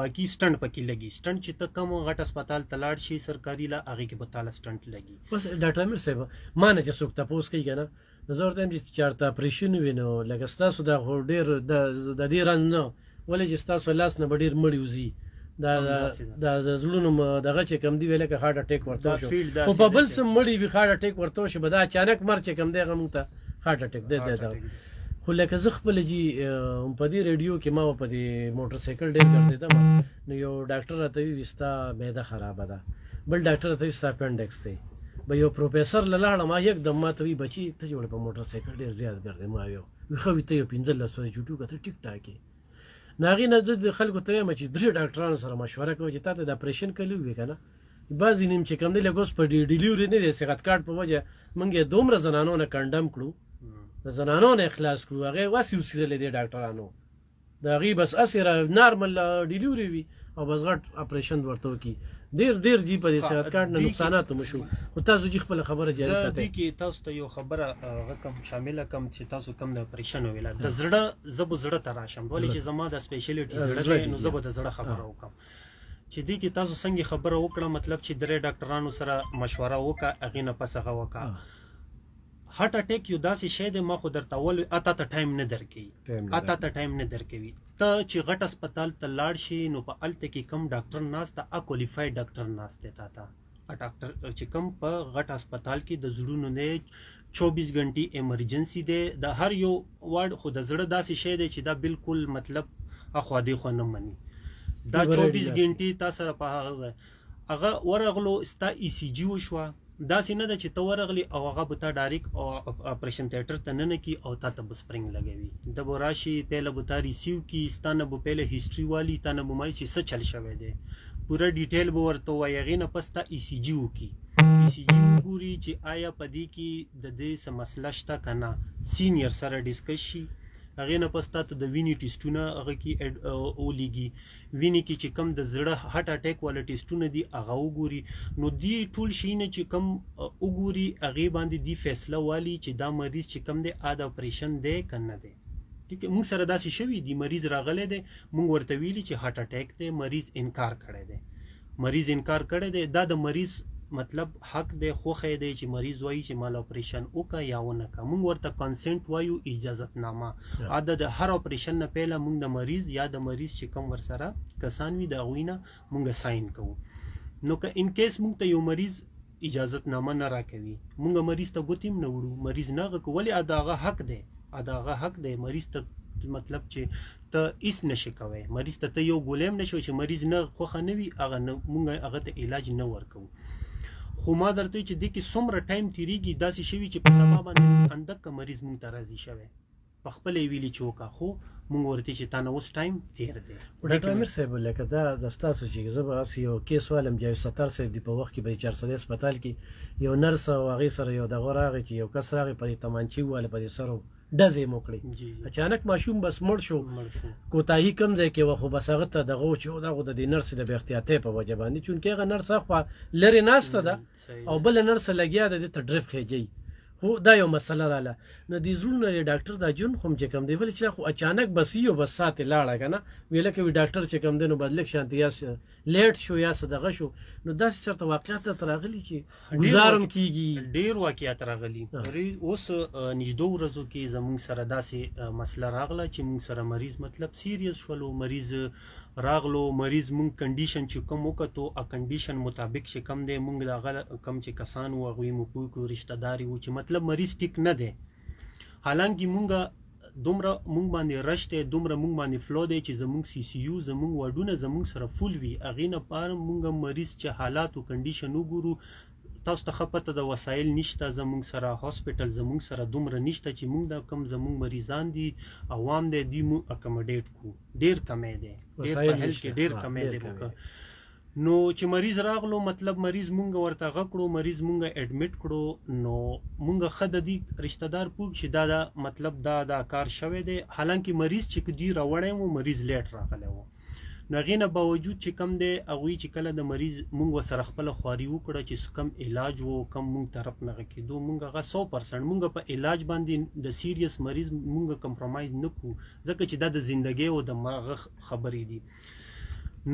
باقي سټنټ پکې لګي سټنټ چې ته کوم غټ هسپتال ته لاړ شي سرکاري لا هغې کې به تاله سټنټ لګي بس ډاکټر امیر صاحب ما نه چې څوک تپوس کوي که نه نو زه ورته وایم چې چېرته اپریشن وي نو لکه ستاسو دا خو ډېر د دې رنځ نه ولې چې ستاسو لاس نه به ډېر مړي وځي د زړونو دغه چې کم دی ویل که هارت اٹیک ورته شو خو په بل سم مړی وی هارت اٹیک ورته شو به دا اچانک مر چې کم دی هغه مونږ ته هارت اٹیک دی خو لکه زه خپل جی په دې ریډیو کې ما په دې موټر سایکل ډېر ګرځېدم نو یو ډاکټر راته وی ستا معده خرابه ده بل ډاکټر راته وی ستا اپنډکس دی به یو پروفیسر لاړه ما یکدم ما ته وی بچي ته جوړ په موټر سایکل ډېر زیات ګرځې ما یو خو ته یو 15 سو جوټو کته ټیک ټاکي ناغي نه زه خلکو ته ما چې درې ډاکټرانو سره مشوره کوي چې تاسو د اپریشن کولو وی کنه بعضی نیم چې کم دی لګوس په ډیلیوري نه دی صحت کارت په وجه مونږه دومره زنانو نه کنډم کړو زنانو نه اخلاص کړو هغه واسي وسیله دي ډاکټرانو دا غي بس اسره نارمل ډیلیوري وی او بس غټ اپریشن ورته کی ډیر جی په صحت کارت نه نقصانات مشو او تاسو جی خپل خبره جاری ساتئ زه کی تاسو ته یو خبره رقم شامله کم چې تاسو کم د اپریشن ویلا د زړه زبو زړه تراشم ولې چې زما د سپیشلیټي زړه نو زبو د زړه خبره وکم چې دی کی تاسو څنګه خبره وکړه مطلب چې درې ډاکټرانو سره مشوره وکړه اغه نه پس هغه وکړه هارت اٹیک یو داسې شی دی ما خو درته ول اته ته ټایم نه درکوي ته چې غټ هسپتال ته لاړ شي نو په الته کې کم ډاکټر ناسته ا کوالیفاید ډاکټر ناسته تا ډاکټر چې کم په غټ هسپتال کې د زړونو نه 24 غنټې ایمرجنسي دی د هر یو وارډ خو د زړه داسې شی دی چې دا بالکل مطلب اخوا دی خو نه مني دا 24 غنټې تاسو په هغه ورغلو ستا ای سی جی وشوه داسې نه ده چې ته ورغلی او هغه به تا ډایرک اپریشن تیټر ته نه کی او تا ته به سپرینګ لګوي د به راشي پهله به تا ریسیو کی ستانه به پهله هیستوري والی تانه به مای چې څه چل شوی دی پوره ډیټیل به ورته وایي هغې نه پس تا ای سی جي وکړي ای سی جي وګوري چې آیا په دې کې د دې څه مسله شته که نه سینیر سره ډسکس شي هغې نه پس تا ته د وینې ټیسټونه هغه کې ولیږي وینې کې چې کم د زړه هارت اټیک والا ټیسټونه دي هغه وګوري نو دې ټول شیونه چې کم وګوري هغې باندې دې فیصله والي چې دا مریض چې کم دی د اپریشن دی که نه دی ټیک موږ سره داسې شوي دي مریض راغلی دی موږ ورته ویلي چې هارت اټیک دی مریض انکار کړی دی دا د مریض مطلب حق دی خوخه دی چې مریض وایي چې مال اپریشن وکا یا ونه کا موږ ورته کنسنت وایو اجازت نامه عادت د هر اپریشن نه پهله موږ د مریض یا د مریض چې کوم ورسره کسان وي دا غوینه موږ ساين کوو نو که ان کیس موږ ته یو مریض اجازت نامه نه راکوي موږ مریض ته ګوتیم نه وړو مریض نه غوولي اداغه حق دی مریض ته مطلب چې ته هیڅ نشي کوي مریض ته یو ګولیم نشو چې مریض نه خوخه نه وي هغه موږ هغه ته علاج نه ورکو خو ما درته چې د کې څومره ټایم تیریږي داسې شوي چې په سبا باندې اندک مریض مونږ ته راضي شوی په خپل ویلي چې وکا خو مونږ ورته چې تا نه اوس ټایم تیر دی ډاکټر امیر صاحب لکه دا د ستاسو چې زه به یو کیس والم جاوید ستار صاحب دی په وخت کې به 400 هسپتال کې یو نرس او هغې سره یو دغه راغی چې یو کس راغی په تمانچې واله په سر ډزې موکړي اچانک ماشوم بس مړ شو کوتاهي کم ځای کې وخو بس هغه ته دغه چې دغه د نرس د بې احتیاطۍ په وجه باندې چونکې هغه نرس خو لري ناسته ده او بل نرس لګیا ده د ډریپ خېجي خو دا یو مسله رااله نو د زړونو ډاکټر دا جون خو چې کم دی ول چې خو اچانک بس یو بس ساته لاړه کنه ویل کې ډاکټر چې کم دی نو بدلک شانتي یا لیټ شو یا صدغه شو نو داسې چرته واقعیت تراغلی چې گزارم کیږي ډیر واقعیت راغلی اوس نږدې ورځو کې زموږ سره داسې مسله راغله چې موږ سره مریض مطلب سیریس شولو مریض راغلو مریض مونږ کنډیشن چې کوم وکړو ا کنډیشن مطابق چې کم دی مونږ دا کم چې کسان و غوي مو کو رشتہ داري و چې مطلب مریض ټیک نه دی حالانکه مونږ دومره مونږ باندې رشته دومره مونږ باندې فلو دی چې زمونږ سی سی یو زمونږ وډونه زمونږ سره فول وی اغه نه پاره مونږ مریض چې حالات او کنډیشن وګورو تاسو ته خپته د وسایل نشته زمونږ سره هاسپټل زمونږ سره دومره نشته چې مونږ دا کم زمونږ مریضان دي عوام دي مو اکمډیټ کو ډیر کمې دي ډیر کمې دي نو چې مریض راغلو مطلب مریض مونږ ورته غکړو مریض مونږ اډمیټ کړو نو مونږ خد دي رشتہ دار پوښ چې دا مطلب دا کار شوه دی حالانکه مریض چې کدي راوړې وو مریض لیټ راغلی وو نغینه باوجود چې کم دی هغه چې کله د مریض مونږ سره خپل خواري وکړه چې کم علاج وو کم مونږ طرف نه کېدو مونږ هغه 100% مونږ په علاج باندې د سیریس مریض مونږ کمپرمایز نه کو ځکه چې دا د ژوندۍ او د مرغ خبرې دي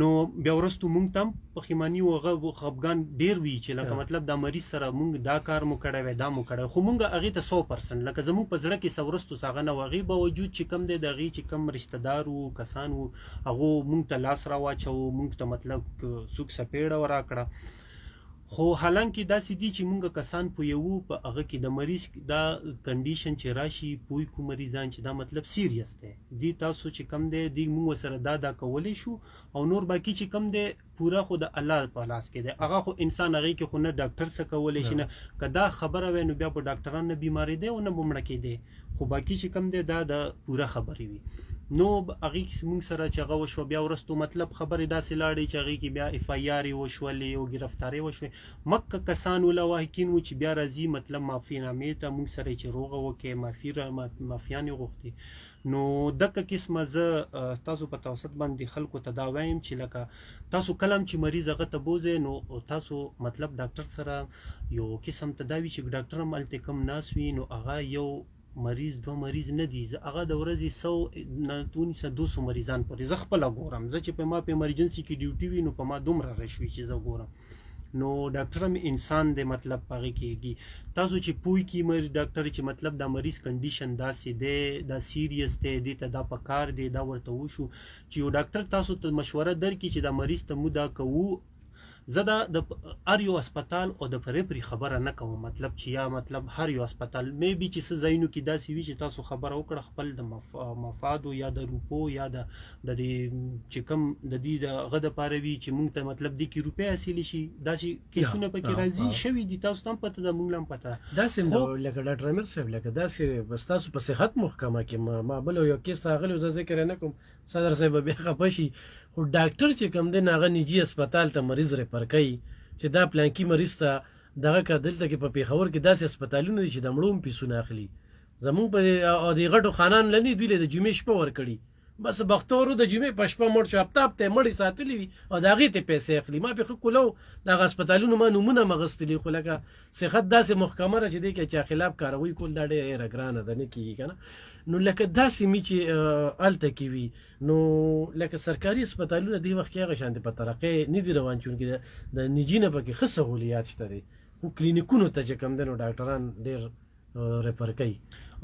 نو بیا وروسته مونږ ته هم پښیماني او هغه خفګان ډېر وي چې لکه مطلب دا مریض سره مونږ دا کار مو کړی وی دا مو کړی خو مونږ هغې ته 100% لکه زموږ په زړه کې څه وروستو څه هغه نه و هغې باوجود چې کم دی د هغې چې کم رشته دار وو کسان وو هغو مونږ ته لاس را واچوو مونږ ته مطلب څوک سپېړه راکړه خو حالانکه داسې دي چې مونږ کسان پوهیو په هغه کې د مریض دا کنډیشن چې راشي پوه کو مریضان چې دا مطلب سیریس دی دی تاسو چې کم دی دی مونږ سره دا کولی شو او نور باقي چې کم دی پورا خو د الله په لاس کې دی هغه خو انسان هغې کې خو نه ډاکټر څه کولی شي نه که دا خبره وی نو بیا په ډاکټران نه بیماري دی او نه به مړه کېدی خو باقي چې کم دی دا د پوره خبرې وي نو هغې مونږ سره چې هغه وشوه بیا وروستو مطلب خبرې داسې لاړې چې هغې کې بیا اف آی آر یې وشولې او ګرفتارۍ وشوې مکه کسان وله واحقین وو چې بیا راځي مطلب معافي نامې ته مونږ سره چې روغه وکړې معافیان یې غوښتې نو دغه قسمه زه تاسو په توسط باندې خلکو ته دا وایم چې لکه تاسو کله هم چې مریض هغه ته بوځئ نو تاسو مطلب ډاکټر سره یو قسم ته دا وي چې ډاکټر هم هلته کم ناست وي نو هغه یو مریض دوه مریض نه دي هغه د ورځې 100 نه 200 مریضان پورې زه خپله ګورم زه چې په ما په ایمرجنسي کې ډیوټي وي نو په ما دومره رش وي چې زه ګورم نو ډاکټر هم انسان دی مطلب په هغې کېږي تاسو چې پوه کړي ډاکټر چې مطلب دا مریض کنډیشن داسې دی دا سیریس دی دې ته دا پکار دی دا ورته وشو چې یو ډاکټر تاسو ته مشوره درکړي چې دا مریض ته موږ دا کوو زه دا د هر یو هسپتال او د پرې خبره نه کوم مطلب چې یا مطلب هر یو هسپتال مې بي چې څه ځایونو کې داسې وي چې تاسو خبره وکړه خپل د مفادو یا د روپو یا د چې کوم د دې د هغه دپاره وي چې مونږ ته مطلب دې کې روپۍ حاصلې شي داسې کیسونه پکې راځي شوي دي تاسو ته هم پته ده مونږ هم پته ده داسې لکه ډاکټر امیر صاحب لکه داسې بس تاسو په صحت محکمه کې ما بل یو کیس راغلی زه ذکر نه کوم صدر صاحب بیا خفه شي خو ډاکټر چې کوم دی هغه نجي هسپتال ته مریض ریفر کوي چې دا پلانکي مریض ته دغه که دلته کې په پېښور کې داسې هسپتالونه دي چې د مړو هم پیسونه اخلي زمونږ په د غټو خانان لني دوی له د جمعې شپه ورکړي بس بختورو د جمعې په شپه مړ شو هفته هفته یې مړې ساتلي وي او د هغې ته پیسې اخلي ما پې ښه کولو دغه هسپتالونو ما نومونه مغستلي خو لکه صحت داسې محکمه ده چې دی کې چا خلاف کاروي کول دا ډېره ګرانه ده نه کېږي که نه نو لکه داسې مې چې هلته کې وي نو لکه سرکاري هسپتالونه دې وخت کې هغه شانتې په ترقۍ نه دي روان چونکې د نجي نه پکې ښه سهولیات شته دی خو کلینیکونو ته چې کوم دی نو ډاکټران ډېر ریفر کوي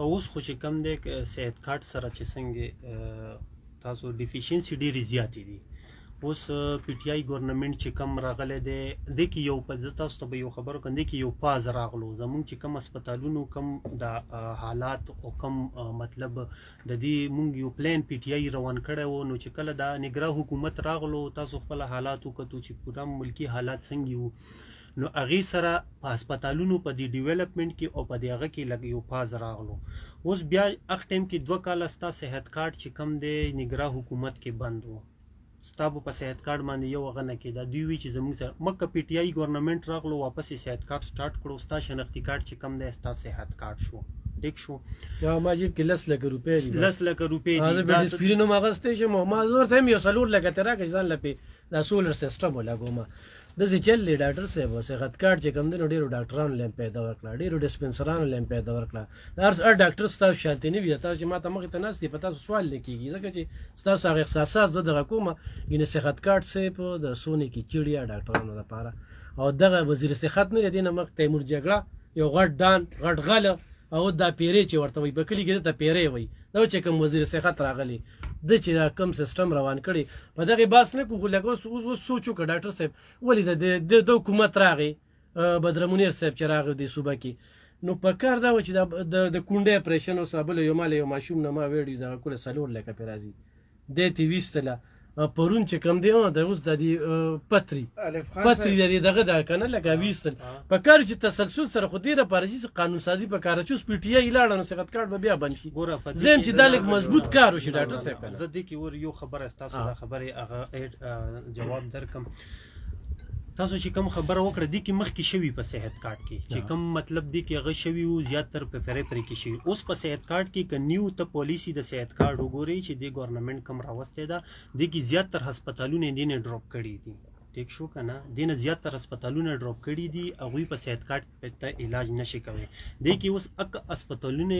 اوس خو چې کم دی صحت کارت سره چې څنګه تاسو ډیفیشنسي ډېرې زیاتې دي اوس پی ټي آی ګورنمنټ چې کم راغلی دی دې کې یو زه تاسو ته به یو خبر وکړم دې کې یو پاز راغلو زمونږ چې کم هسپتالونو کم د حالات او کم مطلب د دې مونږ یو پلان پی ټي آی روان کړی و نو چې کله دا نګرا حکومت راغلو تاسو خپل حالات وکتو چې پوره ملکی حالات څنګه وو نو هغې سره په هسپتالونو په دې ډیولپمنټ کې او په دې هغه کې لږ یو پاز راغلو اوس بیا هغه ټایم کې 2 کاله ستا صحت کارت چې کم دی نګرا حکومت کې بند و ستا په صحت کارت باندې یو هغه نه کېده دوی وی چې زموږ سره مکه پی ټي آی ګورنمنټ راغلو واپس یې صحت کارت سټارټ کړو ستا شناختي کارت چې کم دی ستا صحت کارت شو ټیک شو یا ما جیب کې 10 لک روپۍ دي 10 لک روپۍ دي دا د سپیرینو ماغستې چې ما ورته هم یو سلور لکه ترا کې ځان لپې دا سولر سیستم ولګوم داسې چل دی ډاکټر صاحب صحت کارت چې کوم دی نو ډېرو ډاکټرانو له هم پیدا ورکړه ډېرو ډسپنسرانو له هم پیدا ورکړه هر ډاکټر ستاسو شانتې نه وي تاسو چې ما ته مخې ته ناست دي په تاسو سوال نه کېږي ځکه چې ستاسو هغه احساسات زه دغه کوم یعنې صحت کارت صاحب د سونې کې چیړیا ډاکټرانو لپاره او دغه وزیر صحت نه دی نه مخ تیمور جګړه یو غټ ډان غټ غله او دا پیری چې ورته وي په کلي کې ته پیری وي دا چې کوم وزیر صحت راغلی د چې کوم سیستم روان کړي په دغه باس نه کوو لکه اوس سوچو که ډاکټر صاحب ولې د حکومت راغی بدرمنیر صاحب چې راغی د صوبه کې نو په کار دا و چې د کونډې اپریشن اوس بل یو مال یو ماشوم نه ما ویډیو دغه کوله څلور لکه پې راځي دې ته ویستله پرون چې کوم دی د اوس د دې پتري د دې دغه دا کنه لکه ویستل په کار چې تسلسل سره خو دې لپاره چې قانون سازي په کار چې اوس پی ټي آی لاړه نو صحت کارت به بیا بند شي زم چې دا لږ مضبوط کار وشي ډاکټر صاحب کنه زه دې کې ور یو خبره تاسو دا خبره هغه جواب درکم تاسو چې کوم خبره وکړه دې کې مخکې شوي په صحت کارت کې چې کوم مطلب دې کې هغه شوي وو زیاتره په پرې کې شوي اوس په صحت کارت کې که نیو ته پالیسي د صحت کارت وګورئ چې دې ګورنمنټ کم راوستی ده دې کې زیاتره هسپتالونه یې دې نه ډراپ کړي دي ټیک شو که نه دې نه زیاتره هسپتالونه ډراپ کړي دي هغوی په صحت کارت ته علاج نشي کوی دې کې اوس هسپتالونه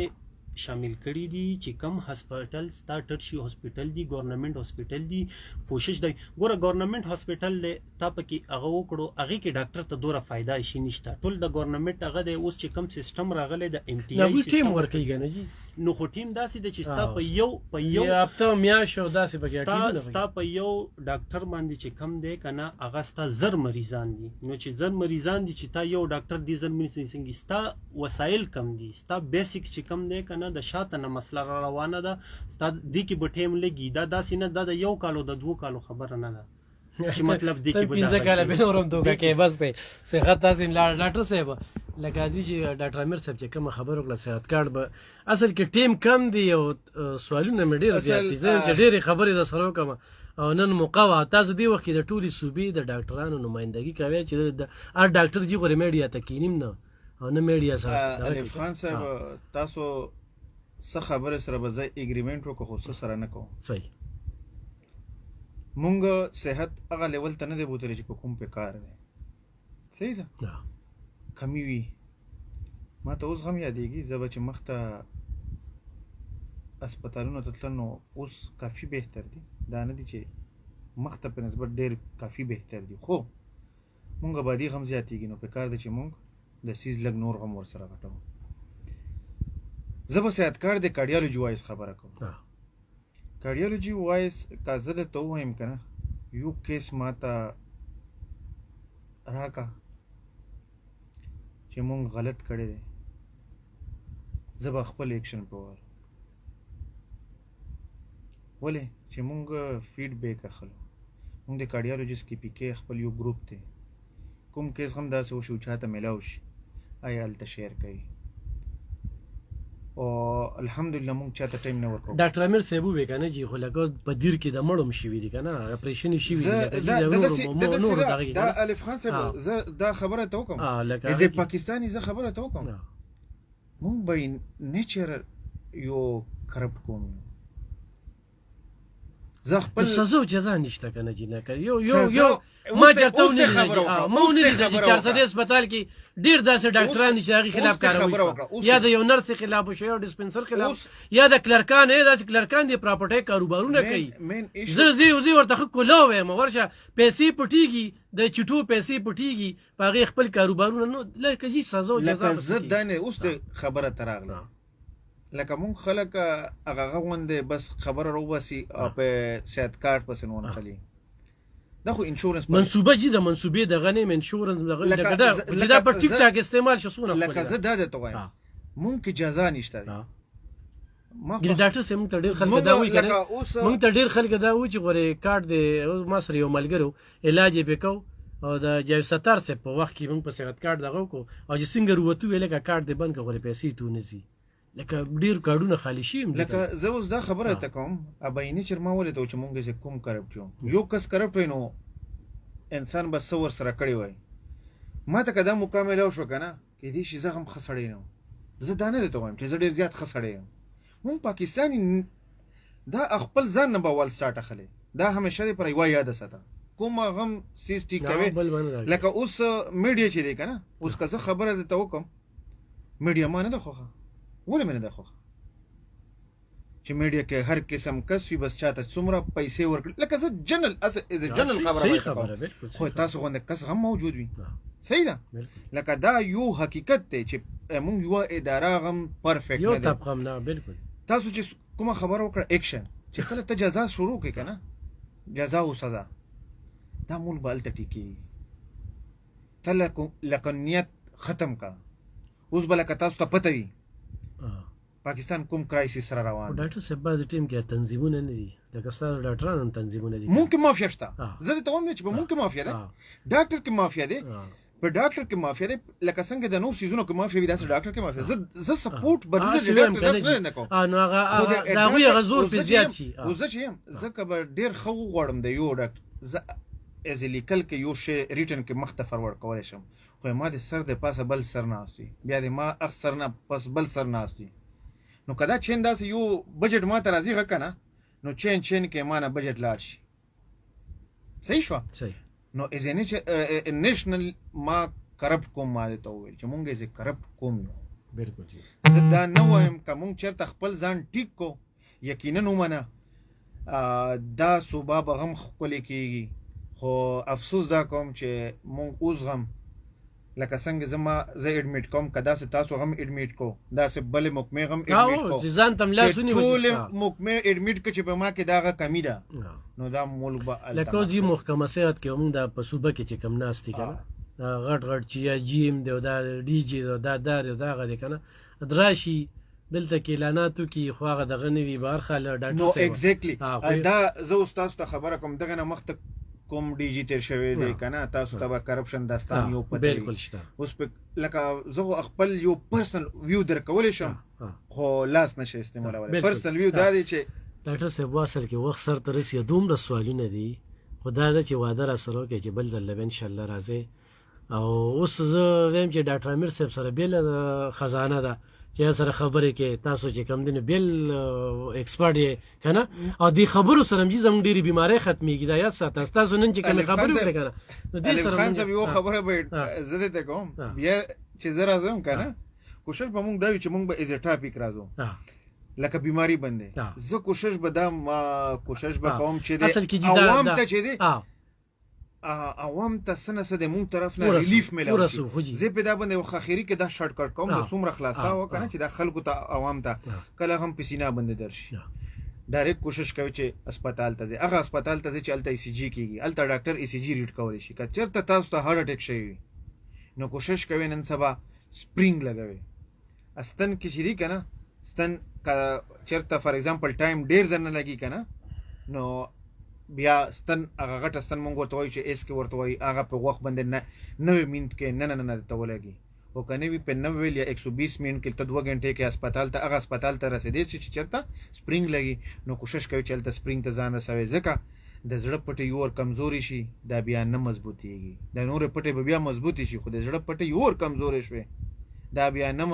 شامل کړي دي چې کم هسپتال ستا ټرشي هسپتال دي ګورنمنت هسپتال دي کوشش دی ګوره ګورنمنت هسپتال دی تا پکې هغه وکړو هغې کې ډاکټر ته دوره فایده شي نشته ټول د ګورنمنت هغه دی اوس چې کم سیستم راغلی د ام ټي آی ټیم ورکوي که نه جي نو خو ټیم داسې دی چې ستا په یو هفته میاشت او داسې پکې ستا په یو ډاکټر باندې چې کم دی که نه هغه ستا زر مریضان دي نو چې زر مریضان دي چې تا یو ډاکټر دي زر مریضان دي ستا وسایل کم دي ستا بیسیک چې کم دی که نه د شاته نه مسله را روانه ده ستا دې کې به ټیم لګي دا داسې نه دا د یو کالو د 2 کالو خبره نه ده چې مطلب دې کې به 15 کاله به نورم دوکه کې بس دی صحت تاسو ډاکټر صاحب لکه دي چې ډاکټر امیر صاحب چې کوم خبر وکړه صحت کارت به اصل کې ټیم کم دی او سوالونه مې ډېر زیات دي زه چې ډېرې خبرې در سره وکړم او نن موقع وه تاسو دې وخت کې د ټولې صوبې د ډاکټرانو نمایندګي کوئ چې هر ډاکټر جي غوره میډیا ته کینیم نه او نه میډیا سره الف خان صاحب تاسو څه خبره سره به زه اګریمنټ وکړو خو څه سره نه کوم صحیح مونږ صحت هغه لیول ته نه دی بوتلی چې په کوم په کار دی صحیح ده کمی وي ما ته اوس هم یادېږي زه به چې مخته اسپتالونو ته تلل نو اوس کافي بهتر دي دا نه دي چې مخته په نسبت ډېر کافي بهتر دي خو مونږ آبادي هم زیاتېږي نو په کار دی چې مونږ د سیز لږ نور هم ورسره غټو زه به صحت کار د کارډیالوجي وایس خبره کوم کارډیالوجي وایس که زه درته ووایم که نه یو کیس ما ته راکه چې مونږ غلط کړی دی زه به خپل ایکشن په ووایو ولې چې مونږ فیډبیک اخلو مونږ د کارډیالوجیست کې پی کې خپل یو ګروپ دی کوم کیس هم داسې وشي چاته میلاو شي آیا هلته شیر کوي او الحمدلله مونږ چاته ټایم نه ورکوو ډاکټر امیر صاحب وویل که نه جي خو لکه په دیر کې د مړو شوي دي که نه اپریشن یې شوي دي دا الف خان صاحب زه دا خبره ته وکړم زه پاکستاني زه خبره ته وکړم مونږ به نیچر یو کرپټ قوم زه خپل سزا او جزا نشته که نه جي نه که یو ما چېرته ونه لیدل ما ونه لیدل چې 400 هسپتال کې ډېر داسې ډاکټران دي چې د هغې خلاف کاروي شوه یا د یو نرس خلاف وشوه یا ډسپنسر خلاف یا د کلرکان داسې کلرکان دي پراپرټۍ کاروبارونه کوي زه ورته ښه کولا وایم ورشه پیسې پټېږي د چټو پیسې پټېږي په هغې خپل کاروبارونه نو لکه جي سزا او جزا زه دا نه اوس د خبره ته راغلم لکه مونږ خلک هغه غوندې بس خبره راوباسي او په صحت کارت پسې ونښلي دا خو انشورنس منصوبه جي د منصوبې دغه نیم انشورنس لکه دا په ټیک ټاک استعمال شو څونه لکه زه دا درته وایم مونږ کې جزا نشته دی ډاکټر صاحب مونږ ته ډېر خلک دا وایي که نه مونږ ته ډېر خلک دا وایي چې غورې کارت دی ما سره یو ملګری و علاج یې پې کو او د جاوید ستار صاحب په وخت کې مونږ په صحت کارت دغه وکړو او چې څنګه رووتو ویې لکه کارت دی بند که غورې پیسې تو نه ځي لکه ډېر کارډونه خالي شي لکه زه اوس دا خبره ته کوم ابایني چې ما ولیدو چې مونږ چې کوم کرپټ یو کس کرپټ وی نو انسان به څه ورسره کړی وای ما ته که دا موقع میلاو شو که نه کیدای شي زه هم ښه سړی نه وم زه دا نه درته وایم چې زه ډېر زیات ښه سړی یم مونږ پاکستاني دا خپل ځان نه به اول سټارټ اخلی دا همیشه دی پر یوه یاده ساته کوم غم سیز ټیک کوي لکه اوس میډیا چې دی که نه اوس که زه خبره درته وکړم میډیا ما نه ده خوښه ولې مې نه ده خوښه چې میډیا کې هر قسم کس وي بس چاته څومره پیسې ورکړي لکه زه جنرل خبره خو تاسو غوندې کس هم موجود وي صحیح ده لکه دا یو حقیقت دی چې مونږ یوه اداره هم پرفیکټ یو طبقه نه بالکل تاسو چې کومه خبره وکړه ایکشن چې کله ته جزا شروع کړې که نه جزا او سزا دا مول به هلته ټیکېږي ته لکه نیت ختم کا اوس به لکه تاسو ته پته وي پاکستان کوم کرایسس سره روان ډاکټر صاحب بعضې ټیم کې تنظیمونه نه دي لکه ستاسو ډاکټران هم تنظیمونه دي مونږ کې مافیا شته زه درته وایم چې په مونږ کې مافیا ده ډاکټر کې مافیا دی په ډاکټر کې مافیا دی لکه څنګه د نور سیزونو کې مافیا وي داسې ډاکټر کې مافیا زه سپورټ به ډاکټر نه کوم نو هغه د هغوی هغه زور پې زیات شي خو زه چې یم زه که به ډېر ښه وغواړم د یو ډاکټر زه ایز لیکل کې یو شی ریټن کې مخ ته فارورډ کولی شم خو ما د سر د پاسه بل سر ناست وي بیا د ما اخ سر نه پس بل سر ناست وي نو که دا چین داسې یو بجټ ما ته راځي ښه که نه نو چین کې ما نه بجټ لاړ شي صحیح شوه نو ایز نیشنل ما کرپټ قوم ما درته وویل چې مونږ ایز کرپټ قوم یو بالکل جی زه دا نه وایم که مونږ چېرته خپل ځان ټیک کو یقینا ومنه دا صوبه به هم ښکلې کېږي خو افسوس دا کوم چې مونږ اوس هم لکه څنګه زه اډمیټ کوم که داسې تاسو هم اډمیټ کو داسې بلې محکمې هم اډمیټ کو چې ځان ته ملا سونی ټولې محکمې اډمیټ کړي چې په ما کې دغه کمی ده نو دا ملک به لکه جی محکمه صحت کې هم دا په صوبه کې چې کم ناستي کنه غټ غټ چې یا جیم دی او دا ډي جی دا دار دا غدي کنه دراشي دلته کې اعلاناتو کې خو هغه دغه نوی بارخه له ډاکټر نو ایگزیکټلی دا زه استاد ته خبره کوم دغه نه مخته کوم ډي جی تیر شوی دی کنه تاسو ته کرپشن داستان یو پته بالکل شته اوس په لکه زه خپل یو پرسنل ویو درکولې شم خو لاس نشه استعمالولای پرسنل ویو دا دی چې ډاکټر صاحب واسل کې وخت سره تر رسي دومره سوالونه دي خدا دا چې وعده را سره وکړي چې بل ځل به ان شاء الله راځي او اوس زه ویم چې ډاکټر امیر صاحب سره بیل خزانه ده چې سره خبرې کې تاسو چې کم دین بیل ایکسپرټ یې کنه او دی خبرو سره چې زموږ ډېری بیماری ختميږي دا یا تاسو نن چې کوم خبرې وکړه کنه نو دې سره خان صاحب یو خبره به زده ته کوم بیا چې زرا زم کنه کوشش به مونږ دا چې مونږ به از ټاپیک راځو لکه بیماری باندې زه کوشش به دا کوشش به کوم چې عوام ته چې دی عوام ته سنه سده مونږ طرف نه ریلیف ملو شي زه په دا باندې خاخيري کې دا شارټ کټ کوم د څومره خلاصا و کنه چې دا خلکو ته عوام ته کله هم پسینه باندې درشي ډایرکټ کوشش کوي چې هسپتال ته ځي هغه هسپتال ته ځي چې الته ای سی جی کیږي الته ډاکټر ای سی جی ریډ کولی شي که چېرته تاسو ته هارت اٹیک شوی نو کوشش کوي نن سبا سپرینګ لګوي استن کې چې دی کنه ستن چېرته فار ایگزامپل ټایم ډیر درنه لګي کنه نو بیا ستن هغه غټ ستن مونږ ورته وایو چې اس کې ورته وایي هغه په وخت باندې 9 منټ کې نه ته ولګي او کنه وی په 90 یا 120 منټ کې ته 2 غنټې کې هسپتال ته هغه هسپتال ته رسیدې چې چېرته سپرینګ لګي نو کوشش کوي چې الته سپرینګ ته ځان رسوي ځکه د زړه پټې یور کمزوري شي دا بیا نه مضبوطیږي د نور پټې به بیا مضبوطی شي خو د زړه پټې یور کمزوري شوي دا بیا نه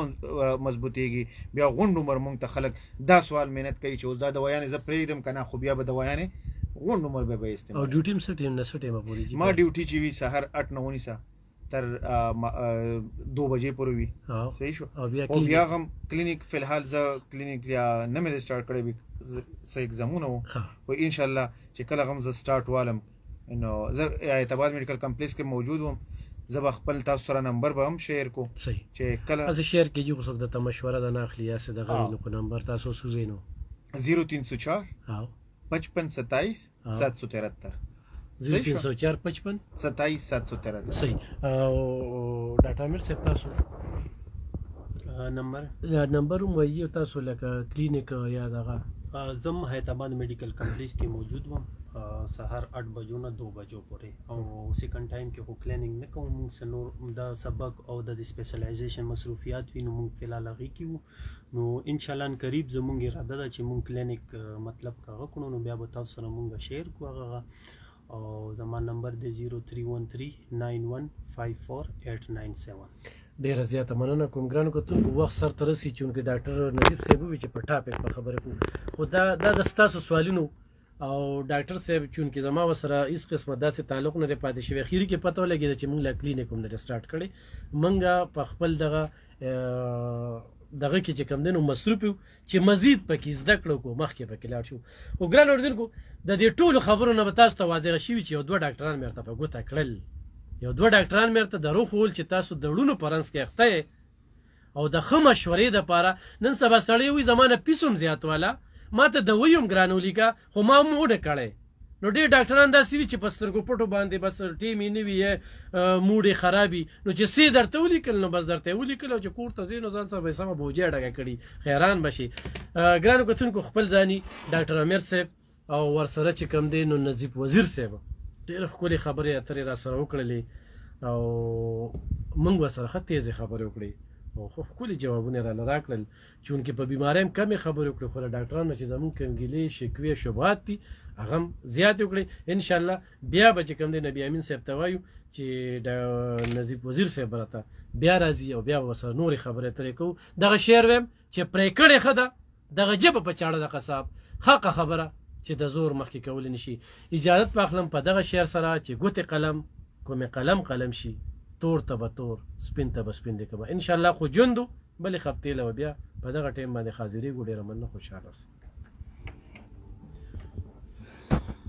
مضبوطیږي بیا غونډ عمر مونږ ته خلک دا سوال مهنت کوي چې اوس دا دوايانې زه پرېږدم کنه خو بیا به دوايانې غونډ عمر به استعمال او ډیوټي هم څه ټیم نه څه ټیم پورې ما ډیوټي چې وی سحر 8:09 تر 2 بجې پورې وی صحیح شو او بیا هم کلینیک فی الحال ز کلینیک یا نه مې سٹارټ کړی وی سې ایگزامونه وو او ان شاء الله چې کله هم ز سٹارټ والم نو زه اعتبار میډیکل کمپلیکس کې موجود وم زه خپل تاسو سره نمبر به هم شیر کو صحیح چې کله از شیر کې جو څوک د مشوره د ناخلی یا څه د غوښنه کو نمبر تاسو سوزینو 0304 او 55 27 773 0304 55 27 773 صحیح او ډاکټر امیر صاحب تاسو نمبر مو یو تاسو لکه کلینیک یا دغه زم حیدرآباد میډیکل کمپلیکس کې موجود وم سهار 8 بجو نه 2 بجو پورې او سیکنډ ټایم کې خو کلینینګ نه کوم موږ سنور دا سبق او د سپیشلایزیشن مصروفیات وینو موږ فلال هغې کې وو نو ان شاء الله قریب زموږ اراده ده چې موږ کلینیک مطلب کاغه کړو نو بیا به تاسو سره موږ شیر کوو هغه او زما نمبر دی 0313915487 ډیره زیاته مننه کوم ګرانو کتونکو وخت سر ته رسي چې ډاکټر نجیب صاحب وی چې په ټاپک په خبره کوو خو دا د ستاسو سوالونو او ډاکټر صاحب چې زما وسره هیڅ قسمه داسې تعلق نه دی پاتې شوی اخیری کې پته ولګېده چې موږ لا کلینیک هم نه سٹارټ کړی موږ په خپل دغه کې چې کم دنو مصروف یو چې مزید پکې زده کړو کو مخکې پکې لاړ شو او ګران اوردونکو د دې ټولو خبرو نه به تاسو ته واضح شي چې یو دوه ډاکټران مې ورته په ګوته کړل یو دوه ډاکټران مې ورته درو خول چې تاسو د ړونو پرنس کې اخته او د ښه مشورې دپاره نن سبا سړی وي زمانه پیسوم زیات والا ما ته د ویم ګرانو لیکه خو ما هم وډه کړی نو ډېر ډاکټران داسې وي چې په سترګو پټو باندې بس ټیم یې نه وي موډ یې خرابي نو چې څه درته ولیکل نو بس درته یې ولیکل او چې کور ته ځې نو ځان سره به یې سمه بوجۍ ډکه کړي حیران به شي ګرانو کتونکو خپل ځاني ډاکټر امیر صاحب او ورسره چې کوم دی نو نظیف وزیر صاحب ډېرې ښکلې خبرې اترې را سره وکړلې او موږ ورسره ښه تیزې خبرې وکړې او خو ښکلي جوابونه رانه راکړل چونکې په بیمارۍ هم کمې خبرې وکړې خو له ډاکټرانو چې زموږ کوم ګیلې شکوې شبهات دي هغه هم زیاتې وکړې انشاءالله بیا به چې کوم دی نبي امین صاحب ته وایو چې د نظیف وزیر صاحب راته بیا راځي او بیا به ورسره نورې خبرې اترې کوو دغه شعر ویم چې پرې کړې ښه ده دغه ژبه په چاړه د قصاب حقه خبره چې د زور مخکې کولی نشي اجازت واخلم په دغه شعر سره چې ګوتې قلم کومې قلم شي تور ته به تور سپین ته به سپین دی کومه ان شاء الله خو جوندو بلې هفتې له بیا په دغه ټیم باندې حاضرېږو ډېره مننه خوشحاله اوسئ